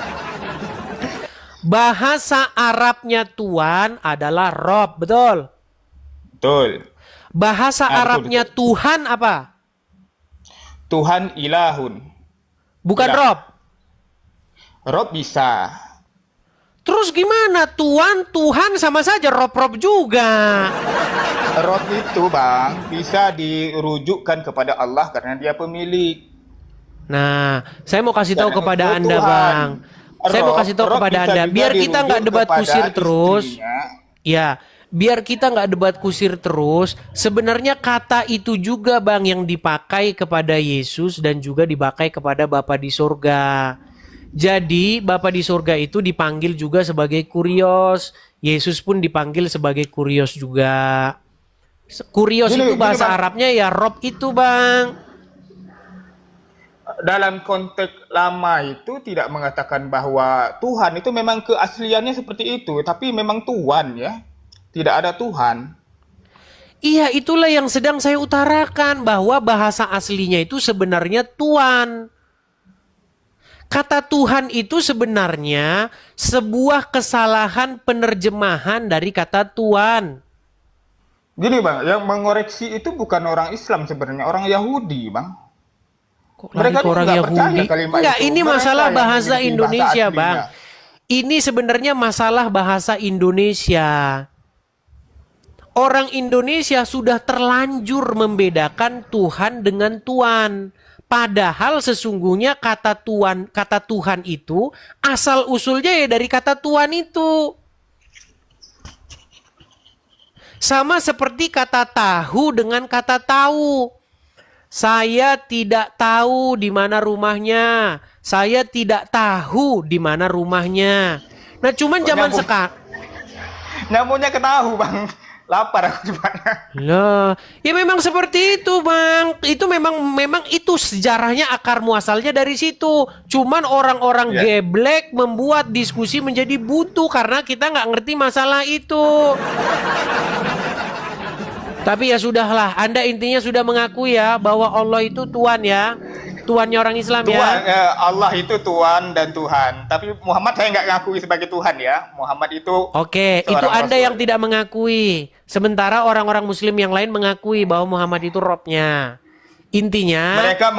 Bahasa Arabnya Tuhan adalah Rob, betul? Betul. Bahasa betul, Arabnya betul. Tuhan apa? Tuhan ilahun. Bukan Ilah. Rob. Rob bisa. Terus gimana? Tuhan sama saja, Rob juga. Rob itu, Bang, bisa dirujukkan kepada Allah karena dia pemilik. Nah, saya mau kasih tahu Dan kepada itu Anda, Tuhan. Bang. Saya mau Rob- kasih tahu Rob kepada bisa Anda, juga biar kita nggak dirujuk debat kepada kusir terus. istrinya. Ya, biar kita nggak debat kusir terus. Sebenarnya kata itu juga, Bang, yang dipakai kepada Yesus dan juga dipakai kepada Bapa di surga. Jadi Bapa di surga itu dipanggil juga sebagai Kurios. Yesus pun dipanggil sebagai Kurios juga. Kurios Gini, itu bahasa Bang. Arabnya ya Rob itu, Bang. Dalam konteks lama itu tidak mengatakan bahwa Tuhan itu memang keasliannya seperti itu, tapi memang Tuhan ya. Tidak ada Tuhan. Iya, itulah yang sedang saya utarakan, bahwa bahasa aslinya itu sebenarnya Tuhan. Kata Tuhan itu sebenarnya sebuah kesalahan penerjemahan dari kata Tuhan. Gini, Bang, yang mengoreksi itu bukan orang Islam sebenarnya, orang Yahudi, Bang. Kok Mereka lari ke orang nggak Yahudi? percaya kalimat Enggak, itu. ini Mereka masalah yang bahasa memiliki Indonesia, bahasa Bang. aslinya. Ini sebenarnya masalah bahasa Indonesia. Orang Indonesia sudah terlanjur membedakan Tuhan dengan Tuan. Padahal sesungguhnya kata Tuhan itu asal usulnya ya dari kata Tuhan itu. Sama seperti kata tahu dengan kata tahu. Saya tidak tahu di mana rumahnya. Saya tidak tahu di mana rumahnya. Nah, cuman zaman sekarang. Nyambungnya ke tahu, Bang. Lapar aku juga. Loh, ya memang seperti itu, Bang. Itu memang itu sejarahnya, akar muasalnya dari situ. Cuman orang-orang geblek membuat diskusi menjadi buntu karena kita nggak ngerti masalah itu. Tapi ya sudahlah, Anda intinya sudah mengakui ya bahwa Allah itu Tuhan ya. Tuhannya orang Islam Tuhan, ya. Allah itu Tuhan dan Tuhan. Tapi Muhammad saya nggak ngakui sebagai Tuhan ya. Muhammad itu Oke, itu seorang Anda Rasul. yang tidak mengakui. Sementara orang-orang Muslim yang lain mengakui bahwa Muhammad itu Robnya. Intinya, Mereka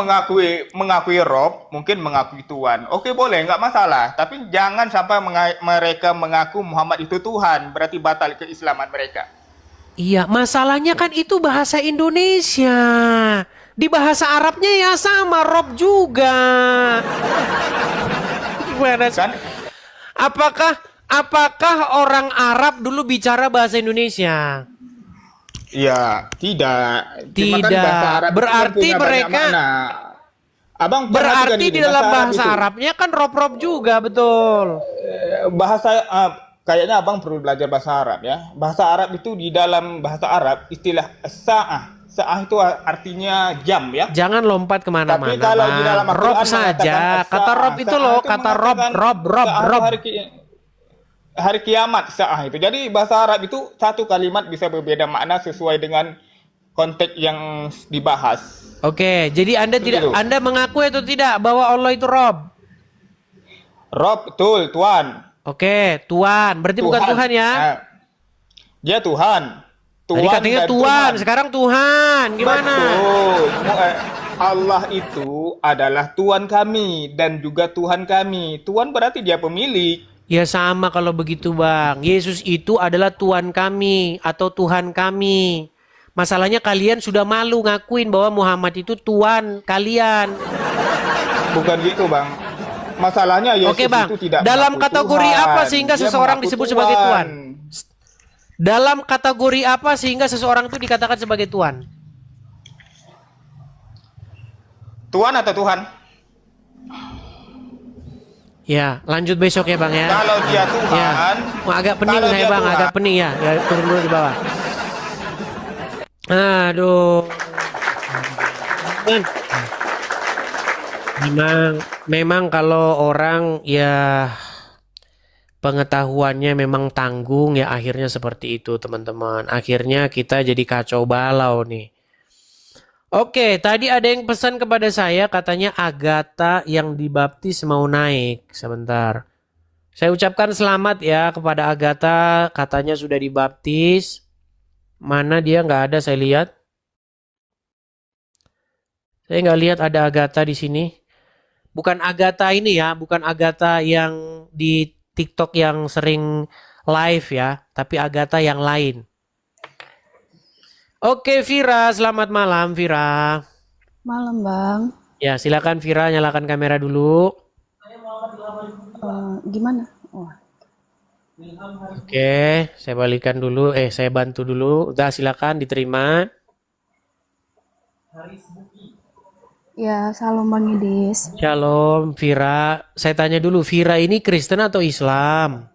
mengakui Rob, mungkin mengakui Tuhan. Oke, boleh, nggak masalah. Tapi jangan sampai mereka mengaku Muhammad itu Tuhan. Berarti batal keislaman mereka. iya, masalahnya kan itu bahasa Indonesia. Di bahasa Arabnya ya sama, Rob juga. Gimana sih? Kan? Apakah orang Arab dulu bicara bahasa Indonesia? Iya, tidak. Cuma kan Tidak. bahasa Arab itu kan Berarti punya banyak mereka- makna. Abang perhatikan Berarti ini, di dalam bahasa itu. Arabnya kan rob-rob juga, betul. Bahasa kayaknya abang perlu belajar bahasa Arab ya. Bahasa Arab itu di dalam bahasa Arab istilah sa'ah. Sa'ah itu artinya jam ya. Jangan lompat kemana-mana. Tapi kalau di dalam Bang. Rob Al-Quran saja. mengatakan Kata as-sa'ah. rob itu Sa'ah loh, itu kata rob, mengatakan rob. hari kiamat sa'ah itu. Jadi bahasa Arab itu satu kalimat bisa berbeda makna sesuai dengan konteks yang dibahas. Oke, jadi Begitu. Anda mengakui atau tidak bahwa Allah itu Rob? Rob betul, Tuhan. Oke, Tuhan. Berarti bukan Tuhan ya? Nah, dia Tuhan. Tadi katanya dan Tuhan, sekarang Tuhan. Gimana? Betul. Allah itu adalah Tuhan kami dan juga Tuhan kami. Tuhan berarti dia pemilik. Ya sama kalau begitu, Bang. Yesus itu adalah Tuhan kami atau Tuhan kami. Masalahnya kalian sudah malu ngakuin bahwa Muhammad itu Tuhan kalian. Bukan gitu, Bang. Masalahnya Yesus Oke, Bang. itu tidak Dalam mengaku kategori Tuhan. apa sehingga Dia seseorang mengaku disebut sebagai Tuhan? Dalam kategori apa sehingga seseorang itu dikatakan sebagai Tuhan? Tuhan atau Tuhan? Ya, lanjut besok ya, Bang ya. Kalau dia Tuhan, Ya. Wah, agak pening kalau saya, dia Bang, Tuhan. agak pening ya. Ya, turun dulu di bawah. Aduh. Memang kalau orang ya pengetahuannya memang tanggung ya akhirnya seperti itu, teman-teman. Akhirnya kita jadi kacau balau nih. Oke, tadi ada yang pesan kepada saya katanya Agatha yang dibaptis mau naik. Sebentar. Saya ucapkan selamat ya kepada Agatha, katanya sudah dibaptis. Mana dia, nggak ada saya lihat. Saya nggak lihat ada Agatha di sini. Bukan Agatha ini ya, bukan Agatha yang di TikTok yang sering live ya, tapi Agatha yang lain. Oke Vira, selamat malam Vira. Malam, Bang. Ya silakan Vira, nyalakan kamera dulu. Gimana? Oh, Oke, saya balikan dulu. Saya bantu dulu. Udah silakan diterima. ya, salam Bang Idis. Shalom Vira. Saya tanya dulu, Vira ini Kristen atau Islam?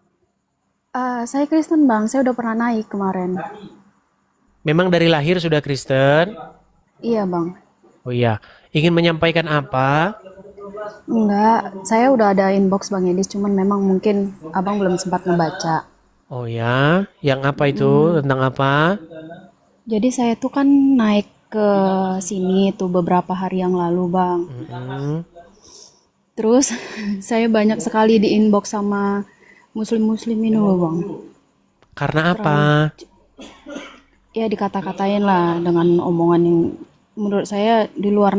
Saya Kristen, Bang. Saya udah pernah naik kemarin. Memang dari lahir sudah Kristen? Iya, Bang. Oh iya. Ingin menyampaikan apa? Enggak, saya udah ada inbox Bang Idis, cuman memang mungkin Abang belum sempat ngebaca. Oh ya, yang apa itu? Tentang apa? Jadi saya tuh kan naik ke sini tuh beberapa hari yang lalu, Bang. Terus saya banyak sekali di inbox sama muslim-muslim ini loh, Bang. Karena apa? Ya dikata-katain lah dengan omongan yang menurut saya di luar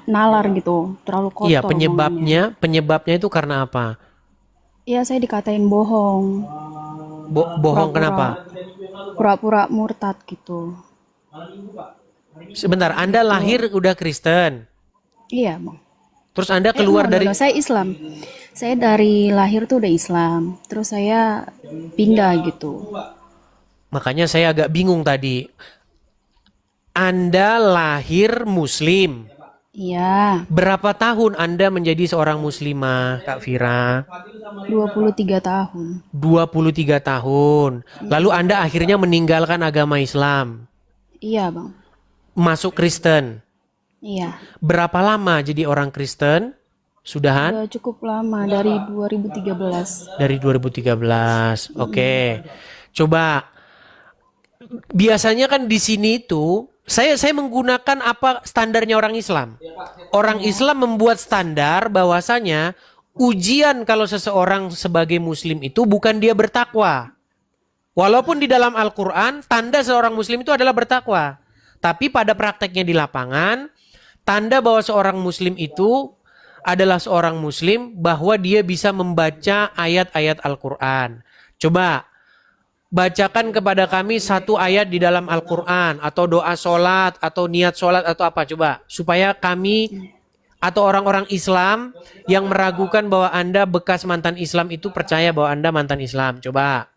nalar gitu, terlalu kotor. Iya, omongannya. penyebabnya itu karena apa? Ya saya dikatain bohong, Bohong Pura-pura. kenapa? pura-pura murtad gitu. Sebentar, Anda lahir udah Kristen. Iya, Bang. Terus Anda keluar dari Saya Islam. Saya dari lahir tuh udah Islam. Terus saya pindah gitu. Makanya saya agak bingung tadi. Anda lahir Muslim. Iya, Berapa tahun Anda menjadi seorang muslimah, Kak Vira? 23 tahun. 23 tahun. Lalu Anda akhirnya meninggalkan agama Islam, Iya, Bang. masuk Kristen. Iya. Berapa lama jadi orang Kristen? Sudahan? Udah cukup lama dari 2013. Dari 2013. Oke. Coba biasanya kan di sini itu saya menggunakan apa standarnya orang Islam. Orang Islam membuat standar bahwasanya ujian kalau seseorang sebagai muslim itu bukan dia bertakwa. Walaupun di dalam Al-Qur'an tanda seorang muslim itu adalah bertakwa. Tapi pada prakteknya di lapangan tanda bahwa seorang muslim itu adalah seorang muslim bahwa dia bisa membaca ayat-ayat Al-Qur'an. Coba bacakan kepada kami satu ayat di dalam Al-Quran atau doa sholat atau niat sholat atau apa, coba supaya kami atau orang-orang Islam yang meragukan bahwa Anda bekas mantan Islam itu percaya bahwa Anda mantan Islam. Coba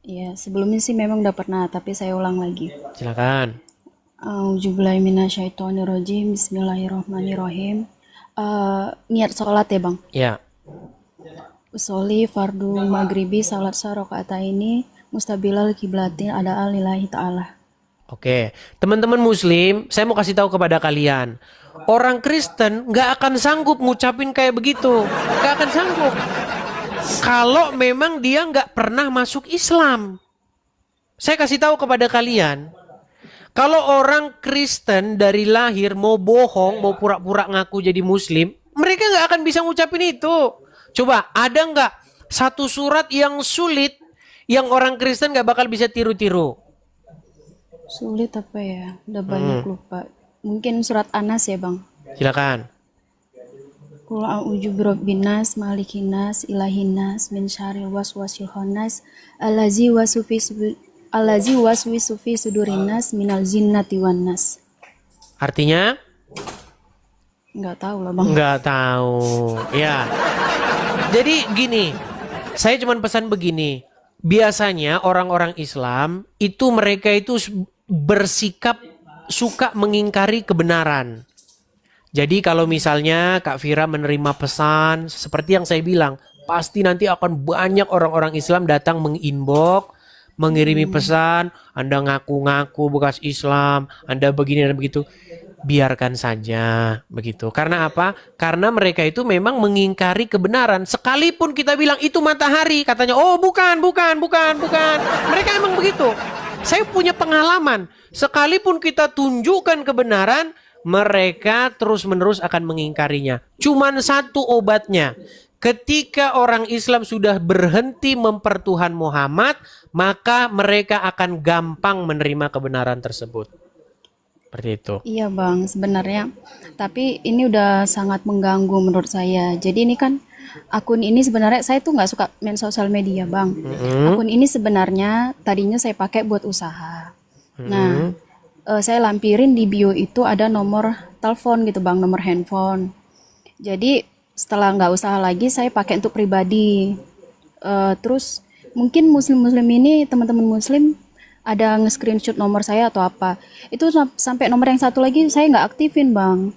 Iya, sebelumnya sih memang udah pernah, tapi saya ulang lagi. silakan. A'udzubillahi minasyaitonirrajim. Bismillahirrahmanirrahim. niat sholat ya bang. Ya. Usolli fardu maghribi salat sarokata ini mustabilal kiblatin ada alillahi ta'ala. Oke, teman-teman muslim, saya mau kasih tahu kepada kalian. Orang Kristen nggak akan sanggup ngucapin kayak begitu. Nggak akan sanggup. Kalau memang dia nggak pernah masuk Islam. Saya kasih tahu kepada kalian. Kalau orang Kristen dari lahir mau bohong, mau pura-pura ngaku jadi muslim, mereka nggak akan bisa ngucapin itu. Coba, ada nggak satu surat yang sulit yang orang Kristen nggak bakal bisa tiru-tiru? Sulit apa ya? Udah banyak lupa. Mungkin surat Anas ya bang. Silakan. Qul a'udzu birabbinas malikinas ilahinas min syarril waswasil khannas allazi waswisu fi sudurinas minal jinnati wan nas. Artinya? Nggak tahu lah bang. Nggak tahu. Ya. Jadi gini, saya cuma pesan begini. Biasanya orang-orang Islam itu mereka itu bersikap suka mengingkari kebenaran. Jadi kalau misalnya Kak Fira menerima pesan seperti yang saya bilang, pasti nanti akan banyak orang-orang Islam datang menginbox, mengirimi pesan, Anda ngaku-ngaku bekas Islam, Anda begini dan begitu. Biarkan saja begitu. Karena apa? Karena mereka itu memang mengingkari kebenaran. Sekalipun kita bilang itu matahari, katanya, oh bukan. Mereka emang begitu. Saya punya pengalaman. Sekalipun kita tunjukkan kebenaran, mereka terus-menerus akan mengingkarinya. Cuman satu obatnya. Ketika orang Islam sudah berhenti mempertuhan Muhammad, maka mereka akan gampang menerima kebenaran tersebut. Seperti itu. Iya bang, sebenarnya. Tapi ini udah sangat mengganggu menurut saya. Jadi ini kan akun ini sebenarnya saya tuh nggak suka main sosial media bang. Akun ini sebenarnya tadinya saya pakai buat usaha. Nah, saya lampirin di bio itu ada nomor telepon gitu bang, nomor handphone. Jadi setelah nggak usaha lagi saya pakai untuk pribadi. Terus mungkin muslim-muslim ini teman-teman muslim ada nge-screenshot nomor saya atau apa. Itu sampai nomor yang satu lagi saya nggak aktifin bang.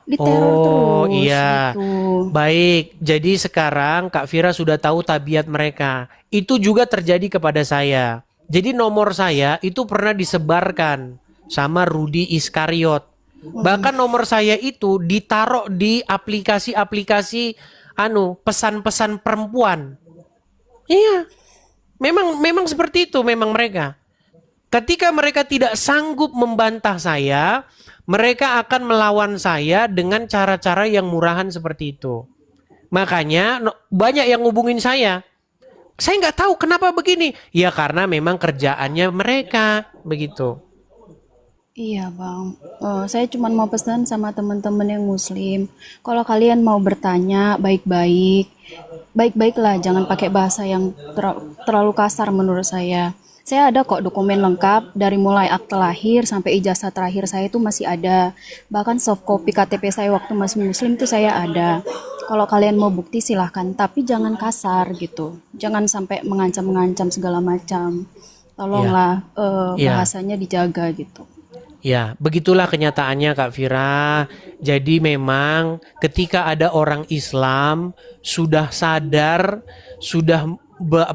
Diteror terus iya. gitu. Baik, jadi sekarang Kak Fira sudah tahu tabiat mereka. Itu juga terjadi kepada saya. Jadi nomor saya itu pernah disebarkan sama Rudi Iskariot. Bahkan nomor saya itu ditaruh di aplikasi-aplikasi pesan-pesan perempuan. Iya. Memang seperti itu memang mereka. Ketika mereka tidak sanggup membantah saya, mereka akan melawan saya dengan cara-cara yang murahan seperti itu. Makanya banyak yang ngubungin saya. Saya nggak tahu kenapa begini. Ya karena memang kerjaannya mereka begitu. Iya bang, saya cuma mau pesan sama teman-teman yang muslim. Kalau kalian mau bertanya baik-baiklah, jangan pakai bahasa yang terlalu kasar menurut saya. Saya ada kok dokumen lengkap dari mulai akte lahir sampai ijazah terakhir saya itu masih ada. Bahkan soft copy KTP saya waktu masih muslim itu saya ada. Kalau kalian mau bukti silahkan, tapi jangan kasar gitu. Jangan sampai mengancam-mengancam segala macam. Tolonglah bahasanya dijaga gitu. Ya, begitulah kenyataannya Kak Fira. Jadi memang ketika ada orang Islam sudah sadar, sudah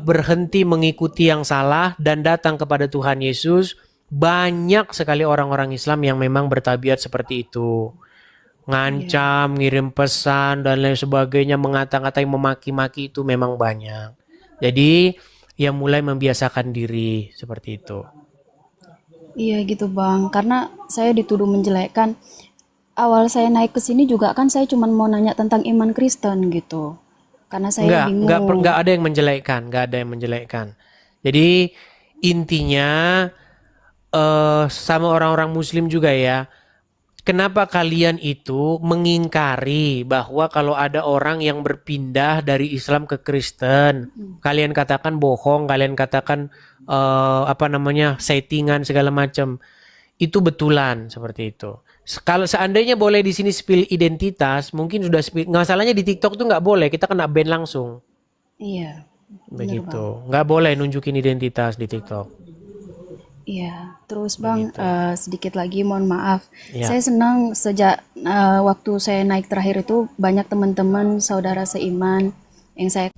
berhenti mengikuti yang salah dan datang kepada Tuhan Yesus, banyak sekali orang-orang Islam yang memang bertabiat seperti itu. Ngancam, ngirim pesan dan lain sebagainya, ngata-ngatain, memaki-maki itu memang banyak. Jadi ya mulai membiasakan diri seperti itu. Iya gitu bang, karena saya dituduh menjelekkan. Awal saya naik ke sini juga kan saya cuma mau nanya tentang iman Kristen gitu. Karena saya bingung. Enggak ada yang menjelekkan, Jadi intinya sama orang-orang Muslim juga ya. Kenapa kalian itu mengingkari bahwa kalau ada orang yang berpindah dari Islam ke Kristen, kalian katakan bohong, kalian katakan settingan segala macam. Itu betulan seperti itu. Kalau seandainya boleh di sini spill identitas, mungkin sudah spill. Masalahnya di TikTok tuh nggak boleh, kita kena ban langsung. Iya. Begitu, nggak boleh nunjukin identitas di TikTok. Iya, terus Bang, sedikit lagi mohon maaf. Ya. Saya senang sejak waktu saya naik terakhir itu banyak teman-teman saudara seiman yang saya